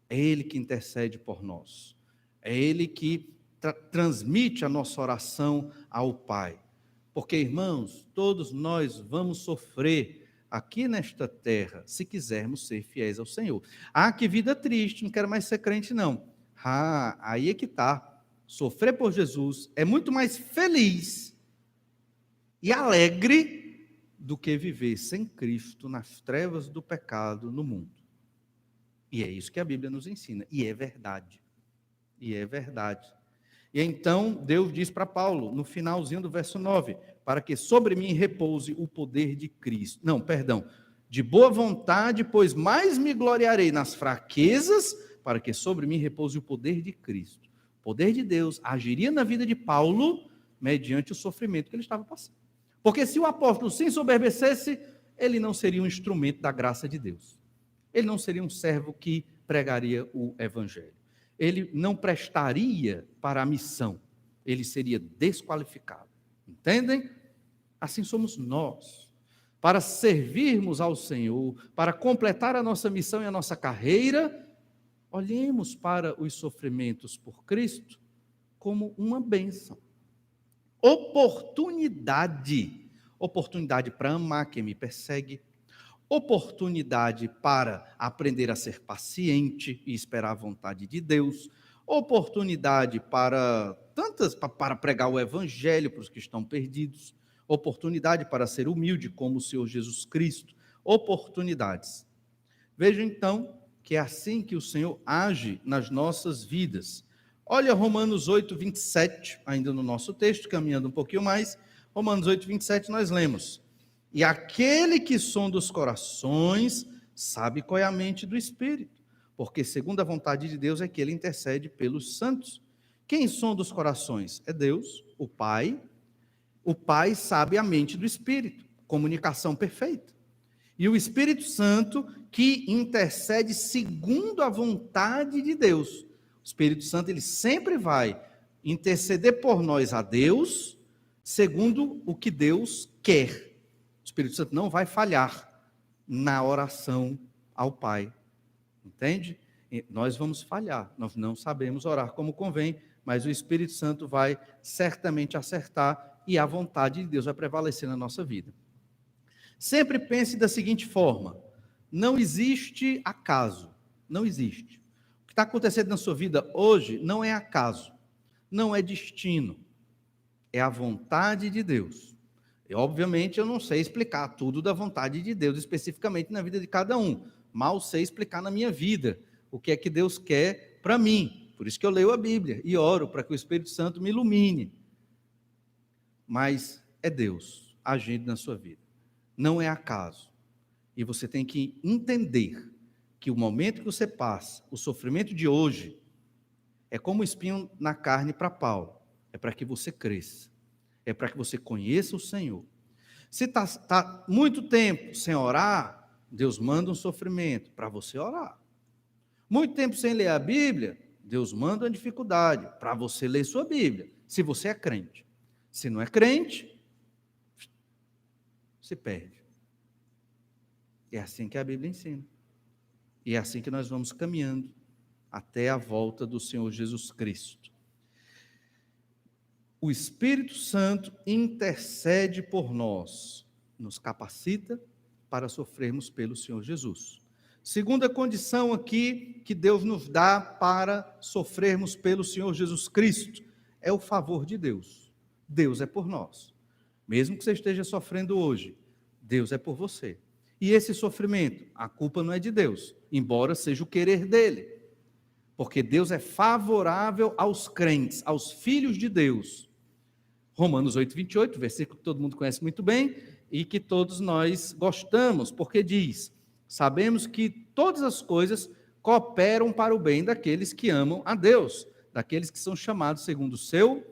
É Ele que intercede por nós. É Ele que transmite a nossa oração ao Pai. Porque, irmãos, todos nós vamos sofrer aqui nesta terra, se quisermos ser fiéis ao Senhor. Que vida triste, não quero mais ser crente, não. Aí é que está. Sofrer por Jesus é muito mais feliz e alegre do que viver sem Cristo nas trevas do pecado no mundo. E é isso que a Bíblia nos ensina. E é verdade. E é verdade. E então Deus diz para Paulo, no finalzinho do verso 9, para que sobre mim repouse o poder de Cristo. De boa vontade, pois mais me gloriarei nas fraquezas, para que sobre mim repouse o poder de Cristo. O poder de Deus agiria na vida de Paulo mediante o sofrimento que ele estava passando. Porque se o apóstolo se ensoberbecesse, ele não seria um instrumento da graça de Deus. Ele não seria um servo que pregaria o evangelho. Ele não prestaria para a missão. Ele seria desqualificado. Entendem? Assim somos nós. Para servirmos ao Senhor, para completar a nossa missão e a nossa carreira, olhemos para os sofrimentos por Cristo como uma bênção. Oportunidade para amar quem me persegue, oportunidade para aprender a ser paciente e esperar a vontade de Deus, oportunidade para pregar o evangelho para os que estão perdidos, oportunidade para ser humilde como o Senhor Jesus Cristo, oportunidades. Vejam então que é assim que o Senhor age nas nossas vidas. Olha Romanos 8, 27, ainda no nosso texto, caminhando um pouquinho mais, Romanos 8, 27, nós lemos: e aquele que sonda os corações sabe qual é a mente do Espírito, porque segundo a vontade de Deus é que ele intercede pelos santos. Quem sonda os corações? É Deus, o Pai. O Pai sabe a mente do Espírito, comunicação perfeita. E o Espírito Santo que intercede segundo a vontade de Deus. O Espírito Santo, ele sempre vai interceder por nós a Deus, segundo o que Deus quer. O Espírito Santo não vai falhar na oração ao Pai. Entende? E nós vamos falhar, nós não sabemos orar como convém, mas o Espírito Santo vai certamente acertar e a vontade de Deus vai prevalecer na nossa vida. Sempre pense da seguinte forma: não existe acaso, não existe. O que está acontecendo na sua vida hoje não é acaso, não é destino, é a vontade de Deus. E, obviamente, eu não sei explicar tudo da vontade de Deus, especificamente na vida de cada um. Mal sei explicar na minha vida o que é que Deus quer para mim. Por isso que eu leio a Bíblia e oro para que o Espírito Santo me ilumine. Mas é Deus agindo na sua vida. Não é acaso. E você tem que entender que o momento que você passa, o sofrimento de hoje, é como o espinho na carne para Paulo. É para que você cresça. É para que você conheça o Senhor. Se está muito tempo sem orar, Deus manda um sofrimento para você orar. Muito tempo sem ler a Bíblia, Deus manda uma dificuldade para você ler sua Bíblia, se você é crente. Se não é crente, se perde. É assim que a Bíblia ensina. E é assim que nós vamos caminhando até a volta do Senhor Jesus Cristo. O Espírito Santo intercede por nós, nos capacita para sofrermos pelo Senhor Jesus. Segunda condição aqui que Deus nos dá para sofrermos pelo Senhor Jesus Cristo é o favor de Deus. Deus é por nós. Mesmo que você esteja sofrendo hoje, Deus é por você. E esse sofrimento, a culpa não é de Deus, embora seja o querer dele. Porque Deus é favorável aos crentes, aos filhos de Deus. Romanos 8:28, versículo que todo mundo conhece muito bem e que todos nós gostamos, porque diz: sabemos que todas as coisas cooperam para o bem daqueles que amam a Deus, daqueles que são chamados segundo o seu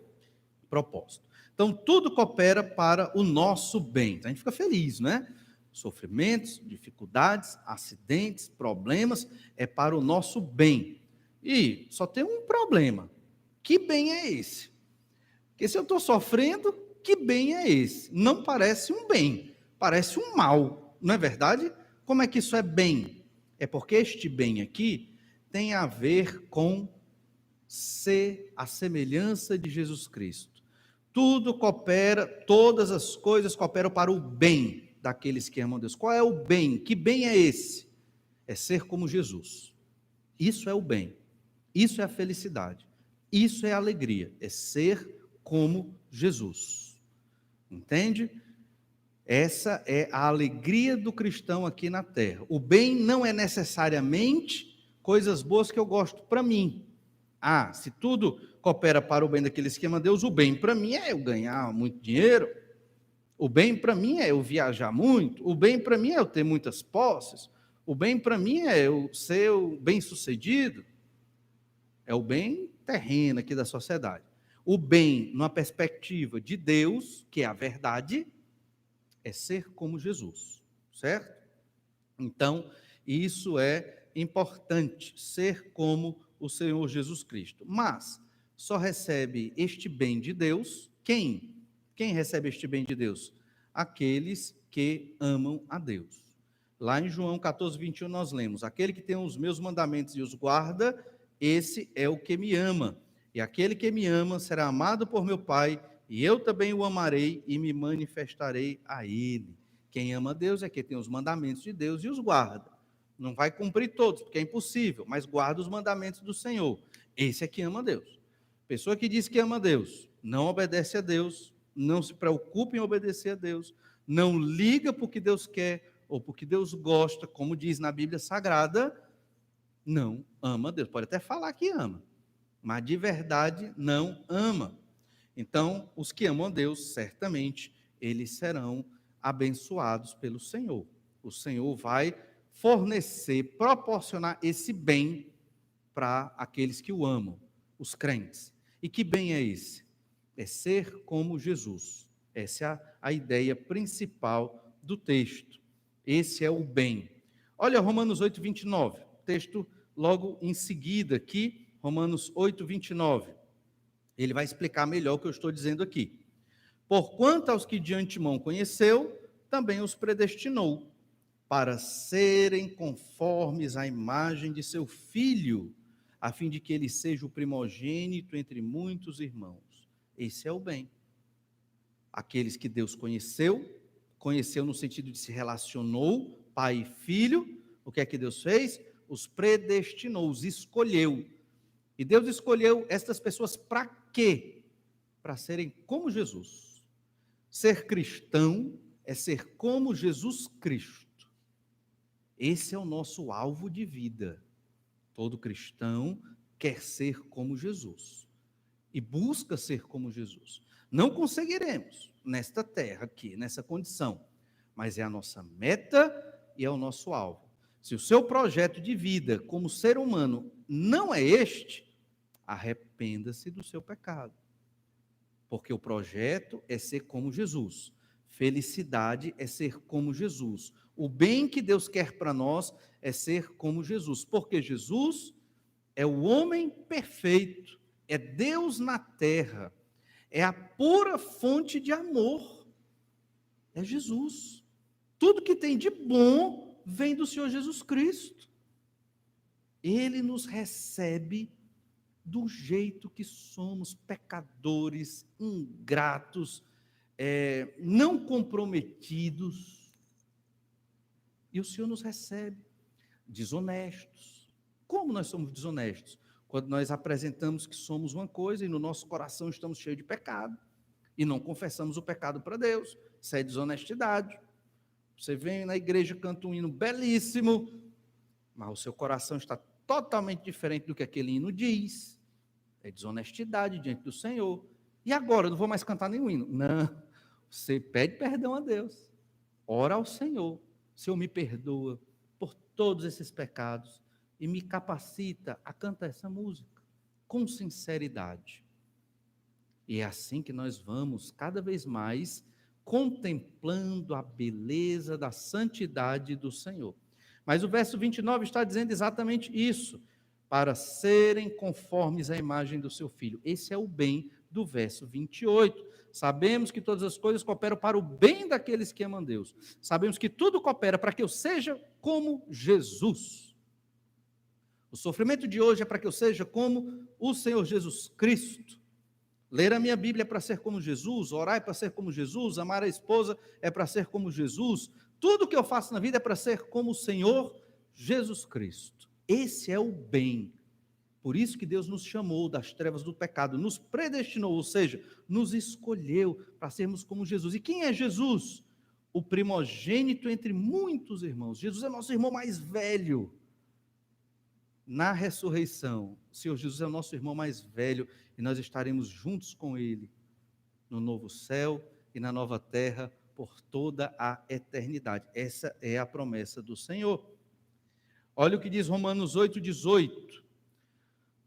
propósito. Então, tudo coopera para o nosso bem. A gente fica feliz, né? Sofrimentos, dificuldades, acidentes, problemas, é para o nosso bem. E só tem um problema. Que bem é esse? Porque se eu estou sofrendo, que bem é esse? Não parece um bem, parece um mal, não é verdade? Como é que isso é bem? É porque este bem aqui tem a ver com ser a semelhança de Jesus Cristo. Tudo coopera, todas as coisas cooperam para o bem daqueles que amam Deus. Qual é o bem? Que bem é esse? É ser como Jesus. Isso é o bem. Isso é a felicidade. Isso é a alegria. É ser como Jesus. Entende? Essa é a alegria do cristão aqui na terra. O bem não é necessariamente coisas boas que eu gosto para mim. Ah, se tudo coopera para o bem daqueles que amam a Deus, o bem para mim é eu ganhar muito dinheiro. O bem para mim é eu viajar muito. O bem para mim é eu ter muitas posses. O bem para mim é eu ser bem-sucedido. É o bem terreno aqui da sociedade. O bem, numa perspectiva de Deus, que é a verdade, é ser como Jesus, certo? Então, isso é importante, ser como o Senhor Jesus Cristo. Mas, só recebe este bem de Deus, quem? Quem recebe este bem de Deus? Aqueles que amam a Deus. Lá em João 14:21 nós lemos: aquele que tem os meus mandamentos e os guarda, esse é o que me ama. E aquele que me ama será amado por meu Pai, e eu também o amarei e me manifestarei a ele. Quem ama a Deus é quem tem os mandamentos de Deus e os guarda. Não vai cumprir todos, porque é impossível, mas guarda os mandamentos do Senhor. Esse é quem ama a Deus. Pessoa que diz que ama a Deus, não obedece a Deus, não se preocupa em obedecer a Deus, não liga por que Deus quer ou porque Deus gosta, como diz na Bíblia Sagrada, não ama a Deus. Pode até falar que ama, mas de verdade não ama. Então, os que amam a Deus, certamente, eles serão abençoados pelo Senhor. O Senhor vai fornecer, proporcionar esse bem para aqueles que o amam, os crentes. E que bem é esse? É ser como Jesus. Essa é a ideia principal do texto. Esse é o bem. Olha Romanos 8, 29, texto logo em seguida aqui, Romanos 8, 29. Ele vai explicar melhor o que eu estou dizendo aqui. Porquanto aos que de antemão conheceu, também os predestinou, para serem conformes à imagem de seu Filho, a fim de que ele seja o primogênito entre muitos irmãos. Esse é o bem. Aqueles que Deus conheceu, conheceu no sentido de se relacionou, pai e filho, o que é que Deus fez? Os predestinou, os escolheu. E Deus escolheu estas pessoas para quê? Para serem como Jesus. Ser cristão é ser como Jesus Cristo. Esse é o nosso alvo de vida. Todo cristão quer ser como Jesus e busca ser como Jesus. Não conseguiremos nesta terra aqui, nessa condição, mas é a nossa meta e é o nosso alvo. Se o seu projeto de vida como ser humano não é este, arrependa-se do seu pecado. Porque o projeto é ser como Jesus. Felicidade é ser como Jesus. O bem que Deus quer para nós é ser como Jesus. Porque Jesus é o homem perfeito, é Deus na terra, é a pura fonte de amor. É Jesus. Tudo que tem de bom vem do Senhor Jesus Cristo. Ele nos recebe do jeito que somos, pecadores, ingratos, não comprometidos. E o Senhor nos recebe, desonestos. Como nós somos desonestos? Quando nós apresentamos que somos uma coisa e no nosso coração estamos cheios de pecado e não confessamos o pecado para Deus. Isso é desonestidade. Você vem na igreja, canta um hino belíssimo, mas o seu coração está totalmente diferente do que aquele hino diz. É desonestidade diante do Senhor. E agora, eu não vou mais cantar nenhum hino. Não, você pede perdão a Deus. Ora ao Senhor. Senhor, me perdoa por todos esses pecados e me capacita a cantar essa música com sinceridade. E é assim que nós vamos cada vez mais contemplando a beleza da santidade do Senhor. Mas o verso 29 está dizendo exatamente isso, para serem conformes à imagem do seu Filho. Esse é o bem do verso 28. Sabemos que todas as coisas cooperam para o bem daqueles que amam Deus. Sabemos que tudo coopera para que eu seja como Jesus. O sofrimento de hoje é para que eu seja como o Senhor Jesus Cristo. Ler a minha Bíblia é para ser como Jesus, orar é para ser como Jesus, amar a esposa é para ser como Jesus. Tudo que eu faço na vida é para ser como o Senhor Jesus Cristo. Esse é o bem. Por isso que Deus nos chamou das trevas do pecado, nos predestinou, ou seja, nos escolheu para sermos como Jesus. E quem é Jesus? O primogênito entre muitos irmãos. Jesus é nosso irmão mais velho. Na ressurreição, o Senhor Jesus é o nosso irmão mais velho e nós estaremos juntos com Ele no novo céu e na nova terra por toda a eternidade. Essa é a promessa do Senhor. Olha o que diz Romanos 8,18.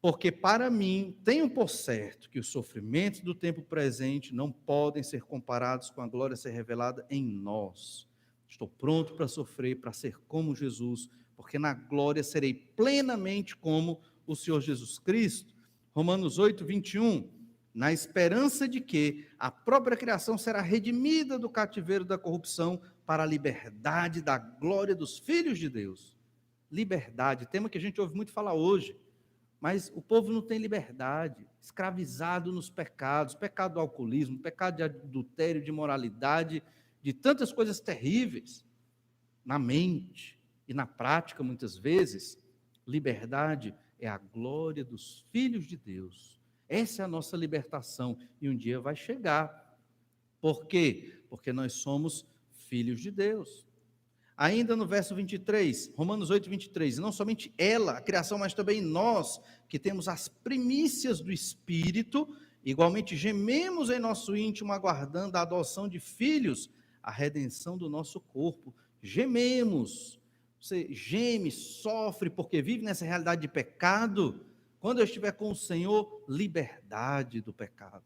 Porque para mim, tenho por certo que os sofrimentos do tempo presente não podem ser comparados com a glória a ser revelada em nós. Estou pronto para sofrer, para ser como Jesus, porque na glória serei plenamente como o Senhor Jesus Cristo. Romanos 8, 21. Na esperança de que a própria criação será redimida do cativeiro da corrupção para a liberdade da glória dos filhos de Deus. Liberdade, tema que a gente ouve muito falar hoje. Mas o povo não tem liberdade, escravizado nos pecados, pecado do alcoolismo, pecado de adultério, de imoralidade, de tantas coisas terríveis, na mente e na prática, muitas vezes. Liberdade é a glória dos filhos de Deus. Essa é a nossa libertação e um dia vai chegar. Por quê? Porque nós somos filhos de Deus. Ainda no verso 23, Romanos 8, 23, não somente ela, a criação, mas também nós, que temos as primícias do Espírito, igualmente gememos em nosso íntimo, aguardando a adoção de filhos, a redenção do nosso corpo. Gememos, Você geme, sofre, porque vive nessa realidade de pecado. Quando eu estiver com o Senhor, liberdade do pecado.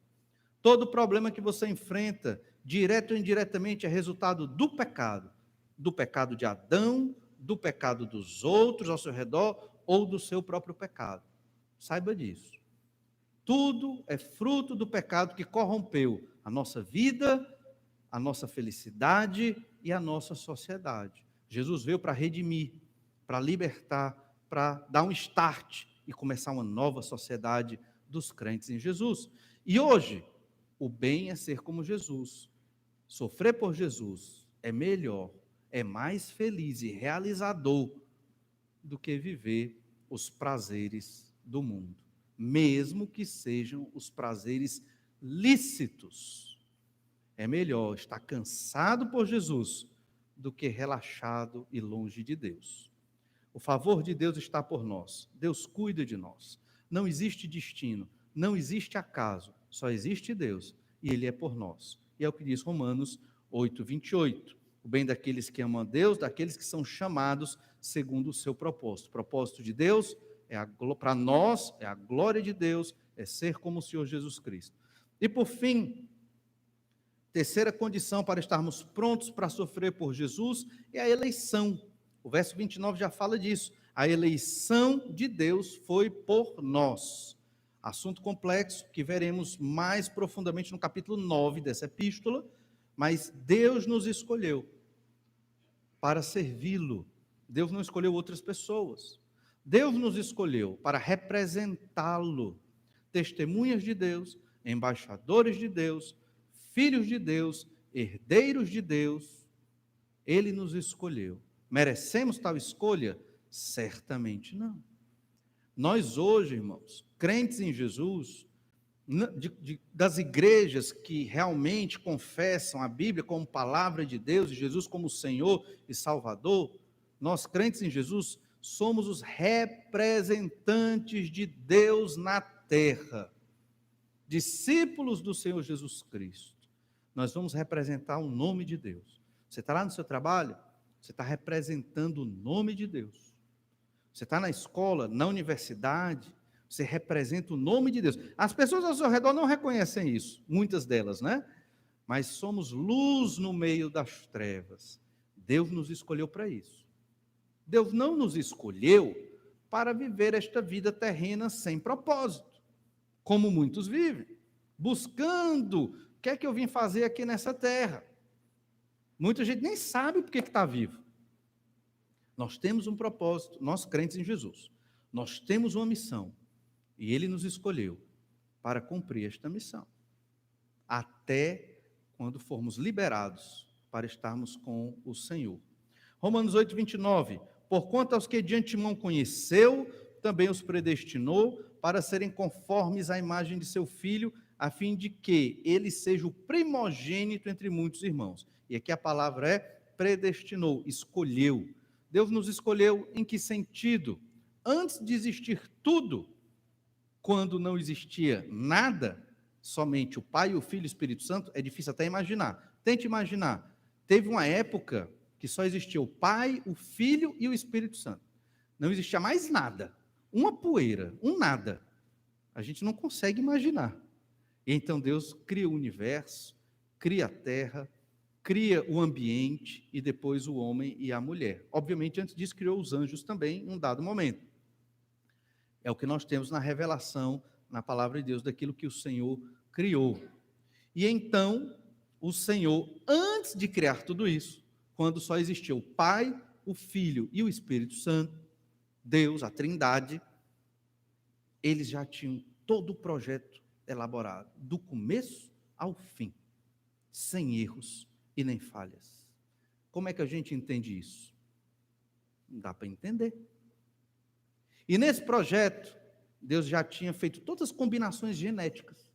Todo problema que você enfrenta, direto ou indiretamente, é resultado do pecado de Adão, do pecado dos outros ao seu redor, ou do seu próprio pecado. Saiba disso. Tudo é fruto do pecado que corrompeu a nossa vida, a nossa felicidade e a nossa sociedade. Jesus veio para redimir, para libertar, para dar um start e começar uma nova sociedade dos crentes em Jesus. E hoje, o bem é ser como Jesus. Sofrer por Jesus é melhor, é mais feliz e realizador do que viver os prazeres do mundo, mesmo que sejam os prazeres lícitos. É melhor estar cansado por Jesus do que relaxado e longe de Deus. O favor de Deus está por nós. Deus cuida de nós. Não existe destino, não existe acaso, só existe Deus e Ele é por nós. E é o que diz Romanos 8:28. O bem daqueles que amam a Deus, daqueles que são chamados segundo o seu propósito. O propósito de Deus para nós é a glória de Deus, é ser como o Senhor Jesus Cristo. E por fim, terceira condição para estarmos prontos para sofrer por Jesus é a eleição. O verso 29 já fala disso. A eleição de Deus foi por nós. Assunto complexo que veremos mais profundamente no capítulo 9 dessa epístola, mas Deus nos escolheu para servi-lo. Deus não escolheu outras pessoas. Deus nos escolheu para representá-lo. Testemunhas de Deus, embaixadores de Deus, filhos de Deus, herdeiros de Deus. Ele nos escolheu. Merecemos tal escolha? Certamente não. Nós hoje, irmãos, crentes em Jesus, das igrejas que realmente confessam a Bíblia como palavra de Deus e Jesus como Senhor e Salvador, nós crentes em Jesus somos os representantes de Deus na terra, discípulos do Senhor Jesus Cristo. Nós vamos representar o nome de Deus. Você está lá no seu trabalho, você está representando o nome de Deus. Você está na escola, na universidade, você representa o nome de Deus. As pessoas ao seu redor não reconhecem isso, muitas delas, né? Mas somos luz no meio das trevas. Deus nos escolheu para isso. Deus não nos escolheu para viver esta vida terrena sem propósito, como muitos vivem, buscando o que é que eu vim fazer aqui nessa terra. Muita gente nem sabe por que está vivo. Nós temos um propósito, nós crentes em Jesus. Nós temos uma missão. E Ele nos escolheu para cumprir esta missão. Até quando formos liberados para estarmos com o Senhor. Romanos 8:29. Porquanto aos que de antemão conheceu, também os predestinou para serem conformes à imagem de seu Filho, a fim de que ele seja o primogênito entre muitos irmãos. E aqui a palavra é predestinou, escolheu. Deus nos escolheu em que sentido? Antes de existir tudo, quando não existia nada, somente o Pai, o Filho e o Espírito Santo, é difícil até imaginar. Tente imaginar. Teve uma época que só existia o Pai, o Filho e o Espírito Santo. Não existia mais nada. Uma poeira, um nada. A gente não consegue imaginar. E então Deus cria o universo, cria a terra, cria o ambiente e depois o homem e a mulher. Obviamente, antes disso, criou os anjos também, em um dado momento. É o que nós temos na revelação, na palavra de Deus, daquilo que o Senhor criou. E então, o Senhor, antes de criar tudo isso, quando só existia o Pai, o Filho e o Espírito Santo, Deus, a Trindade, eles já tinham todo o projeto elaborado, do começo ao fim, sem erros e nem falhas. Como é que a gente entende isso? Não dá para entender. E nesse projeto, Deus já tinha feito todas as combinações genéticas.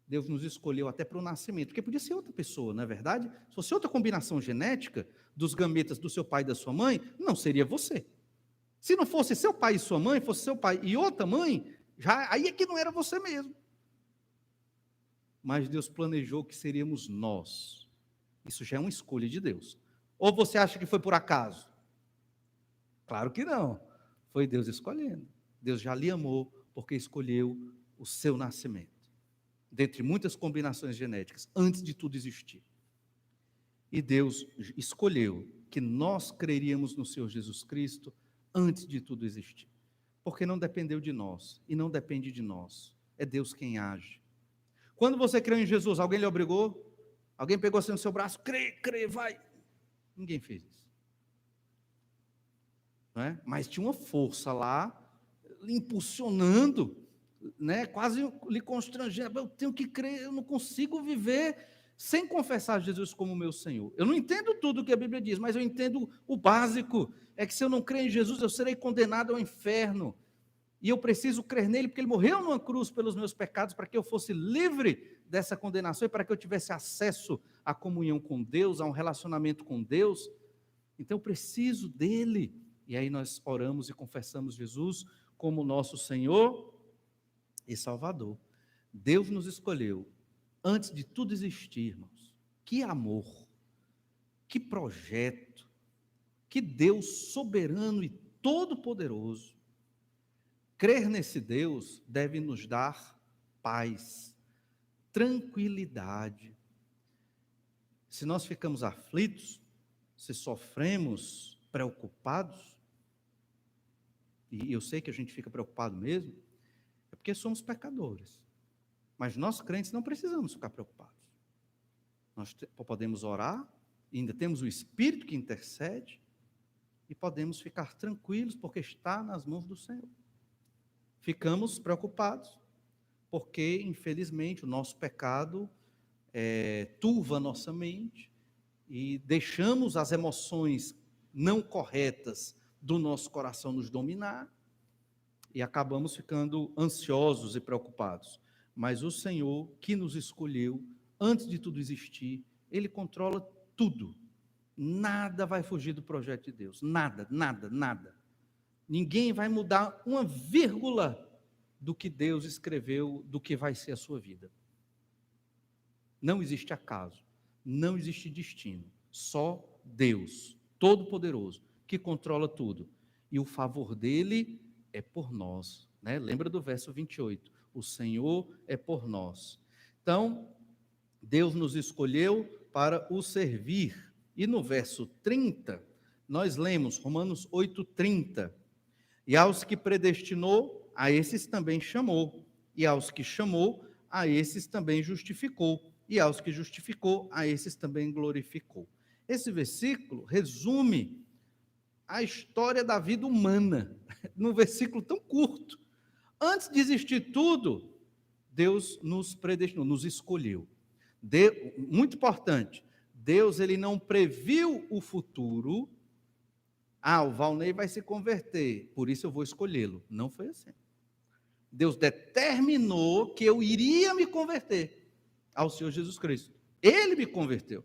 Deus nos escolheu até para o nascimento, porque podia ser outra pessoa, não é verdade? Se fosse outra combinação genética dos gametas do seu pai e da sua mãe, não seria você. Se não fosse seu pai e sua mãe, fosse seu pai e outra mãe, aí é que não era você mesmo. Mas Deus planejou que seríamos nós. Isso já é uma escolha de Deus. Ou você acha que foi por acaso? Claro que não. Foi Deus escolhendo. Deus já lhe amou porque escolheu o seu nascimento. Dentre muitas combinações genéticas, antes de tudo existir. E Deus escolheu que nós creríamos no Senhor Jesus Cristo antes de tudo existir. Porque não dependeu de nós e não depende de nós. É Deus quem age. Quando você creu em Jesus, alguém lhe obrigou? Alguém pegou assim no seu braço, crê, vai. Ninguém fez isso. Não é? Mas tinha uma força lá, lhe impulsionando, né? Quase lhe constrangendo. Eu tenho que crer, eu não consigo viver sem confessar Jesus como meu Senhor. Eu não entendo tudo o que a Bíblia diz, mas eu entendo o básico. É que se eu não crer em Jesus, eu serei condenado ao inferno. E eu preciso crer nele, porque ele morreu numa cruz pelos meus pecados, para que eu fosse livre dessa condenação e para que eu tivesse acesso à comunhão com Deus, a um relacionamento com Deus. Então eu preciso dele. E aí nós oramos e confessamos Jesus como nosso Senhor e Salvador. Deus nos escolheu antes de tudo existir, irmãos. Que amor, que projeto, que Deus soberano e todo-poderoso. Crer nesse Deus deve nos dar paz, tranquilidade. Se nós ficamos aflitos, se sofremos, preocupados, e eu sei que a gente fica preocupado mesmo, é porque somos pecadores. Mas nós crentes não precisamos ficar preocupados. Nós podemos orar, e ainda temos o Espírito que intercede, e podemos ficar tranquilos, porque está nas mãos do Senhor. Ficamos preocupados, porque, infelizmente, o nosso pecado turva a nossa mente, e deixamos as emoções não corretas do nosso coração nos dominar, e acabamos ficando ansiosos e preocupados. Mas o Senhor, que nos escolheu, antes de tudo existir, Ele controla tudo. Nada vai fugir do projeto de Deus. Nada, nada, nada. Ninguém vai mudar uma vírgula do que Deus escreveu, do que vai ser a sua vida. Não existe acaso, não existe destino. Só Deus, Todo-Poderoso, que controla tudo. E o favor dele é por nós. Né? Lembra do verso 28. O Senhor é por nós. Então, Deus nos escolheu para o servir. E no verso 30, nós lemos Romanos 8:30. E aos que predestinou, a esses também chamou. E aos que chamou, a esses também justificou. E aos que justificou, a esses também glorificou. Esse versículo resume a história da vida humana, num versículo tão curto. Antes de existir tudo, Deus nos predestinou, nos escolheu. Muito importante, Deus ele não previu o futuro. O Valnei vai se converter, por isso eu vou escolhê-lo. Não foi assim. Deus determinou que eu iria me converter ao Senhor Jesus Cristo. Ele me converteu.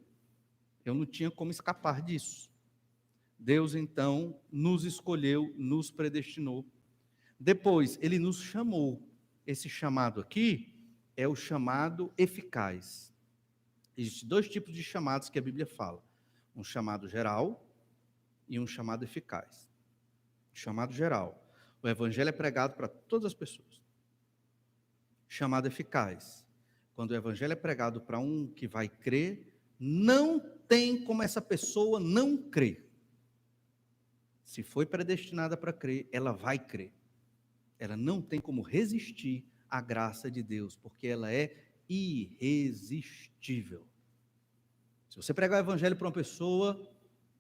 Eu não tinha como escapar disso. Deus, então, nos escolheu, nos predestinou. Depois, Ele nos chamou. Esse chamado aqui é o chamado eficaz. Existem dois tipos de chamados que a Bíblia fala. Um chamado geral e um chamado eficaz. Chamado geral. O evangelho é pregado para todas as pessoas. Chamado eficaz. Quando o evangelho é pregado para um que vai crer, não tem como essa pessoa não crer. Se foi predestinada para crer, ela vai crer. Ela não tem como resistir à graça de Deus, porque ela é irresistível. Se você pregar o evangelho para uma pessoa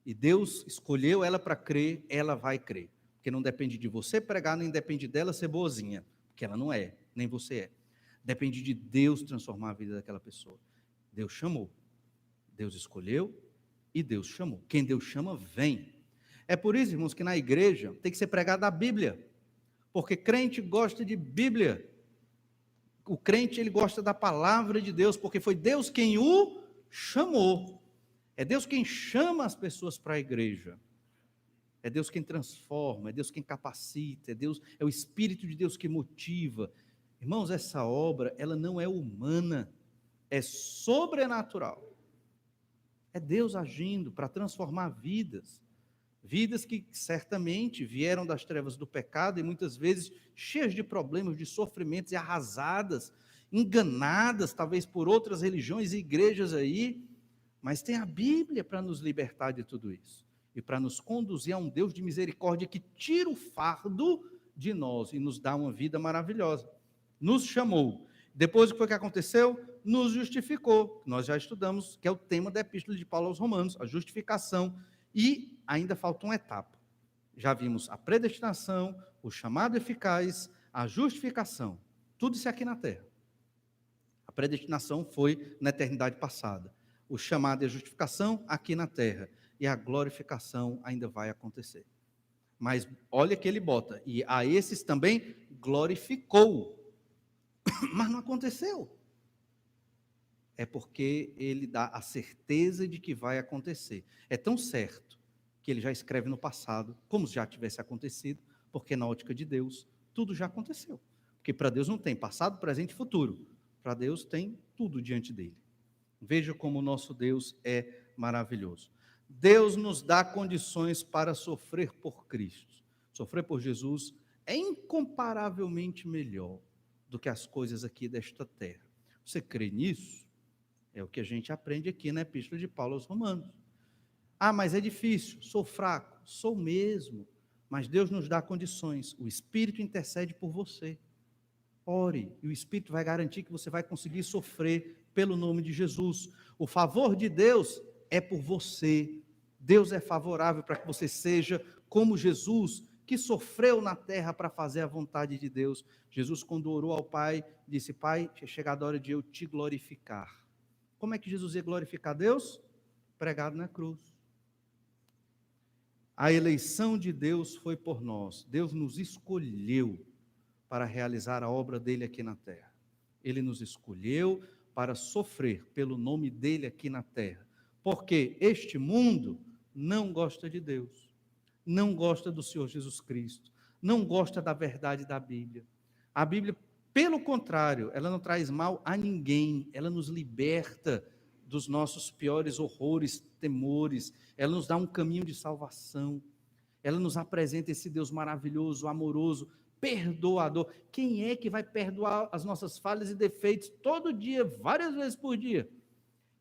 e Deus escolheu ela para crer, ela vai crer. Porque não depende de você pregar, nem depende dela ser boazinha, porque ela não é, nem você é. Depende de Deus transformar a vida daquela pessoa. Deus chamou, Deus escolheu e Deus chamou. Quem Deus chama, vem. É por isso, irmãos, que na igreja tem que ser pregada a Bíblia, porque crente gosta de Bíblia. O crente, ele gosta da palavra de Deus, porque foi Deus quem o chamou. É Deus quem chama as pessoas para a igreja. É Deus quem transforma, é Deus quem capacita, é o Espírito de Deus que motiva. Irmãos, essa obra, ela não é humana, é sobrenatural. É Deus agindo para transformar vidas. Vidas que certamente vieram das trevas do pecado e muitas vezes cheias de problemas, de sofrimentos e arrasadas, enganadas talvez por outras religiões e igrejas aí, mas tem a Bíblia para nos libertar de tudo isso e para nos conduzir a um Deus de misericórdia que tira o fardo de nós e nos dá uma vida maravilhosa. Nos chamou. Depois o que foi que aconteceu? Nos justificou. Nós já estudamos, que é o tema da Epístola de Paulo aos Romanos, a justificação. E ainda falta uma etapa. Já vimos a predestinação, o chamado eficaz, a justificação. Tudo isso é aqui na terra. A predestinação foi na eternidade passada. O chamado e a justificação aqui na terra. E a glorificação ainda vai acontecer. Mas olha que ele bota. E a esses também glorificou. Mas não aconteceu. É porque ele dá a certeza de que vai acontecer. É tão certo que ele já escreve no passado, como se já tivesse acontecido, porque na ótica de Deus, tudo já aconteceu. Porque para Deus não tem passado, presente e futuro. Para Deus tem tudo diante dele. Veja como o nosso Deus é maravilhoso. Deus nos dá condições para sofrer por Cristo. Sofrer por Jesus é incomparavelmente melhor do que as coisas aqui desta terra. Você crê nisso? É o que a gente aprende aqui na Epístola de Paulo aos Romanos. Ah, mas é difícil, sou fraco, sou mesmo, mas Deus nos dá condições, o Espírito intercede por você. Ore, e o Espírito vai garantir que você vai conseguir sofrer pelo nome de Jesus. O favor de Deus é por você. Deus é favorável para que você seja como Jesus, que sofreu na terra para fazer a vontade de Deus. Jesus, quando orou ao Pai, disse: Pai, é chegada a hora de eu te glorificar. Como é que Jesus ia glorificar Deus? Pregado na cruz. A eleição de Deus foi por nós. Deus nos escolheu para realizar a obra dele aqui na terra. Ele nos escolheu para sofrer pelo nome dele aqui na terra. Porque este mundo não gosta de Deus, não gosta do Senhor Jesus Cristo, não gosta da verdade da Bíblia. A Bíblia, pelo contrário, ela não traz mal a ninguém, ela nos liberta dos nossos piores horrores, temores, ela nos dá um caminho de salvação, ela nos apresenta esse Deus maravilhoso, amoroso, perdoador. Quem é que vai perdoar as nossas falhas e defeitos todo dia, várias vezes por dia?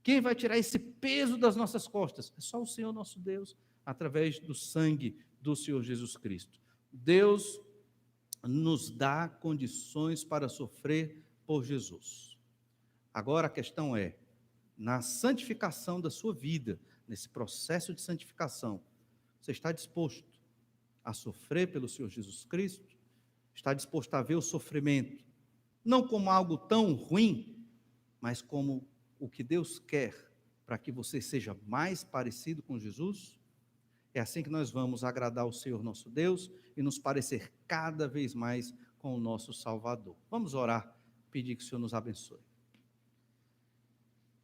Quem vai tirar esse peso das nossas costas? É só o Senhor nosso Deus, através do sangue do Senhor Jesus Cristo. Deus nos dá condições para sofrer por Jesus. Agora a questão é, na santificação da sua vida, nesse processo de santificação, você está disposto a sofrer pelo Senhor Jesus Cristo? Está disposto a ver o sofrimento, não como algo tão ruim, mas como o que Deus quer para que você seja mais parecido com Jesus? É assim que nós vamos agradar o Senhor nosso Deus e nos parecer cada vez mais com o nosso Salvador. Vamos orar, pedir que o Senhor nos abençoe.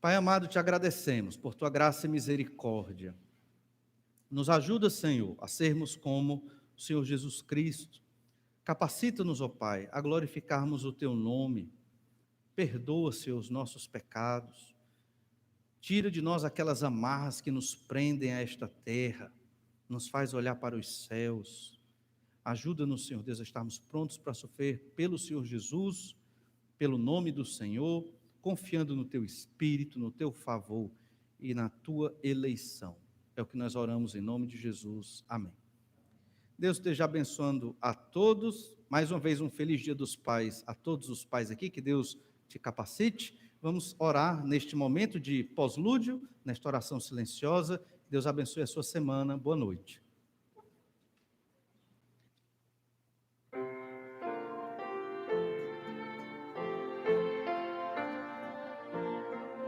Pai amado, te agradecemos por tua graça e misericórdia. Nos ajuda, Senhor, a sermos como o Senhor Jesus Cristo. Capacita-nos, ó Pai, a glorificarmos o teu nome. Perdoa, Senhor, os nossos pecados. Tira de nós aquelas amarras que nos prendem a esta terra. Nos faz olhar para os céus. Ajuda-nos, Senhor Deus, a estarmos prontos para sofrer pelo Senhor Jesus, pelo nome do Senhor, confiando no teu Espírito, no teu favor e na tua eleição. É o que nós oramos em nome de Jesus. Amém. Deus esteja abençoando a todos. Mais uma vez, um feliz Dia dos Pais a todos os pais aqui. Que Deus te capacite. Vamos orar neste momento de pós-lúdio, nesta oração silenciosa. Deus abençoe a sua semana. Boa noite.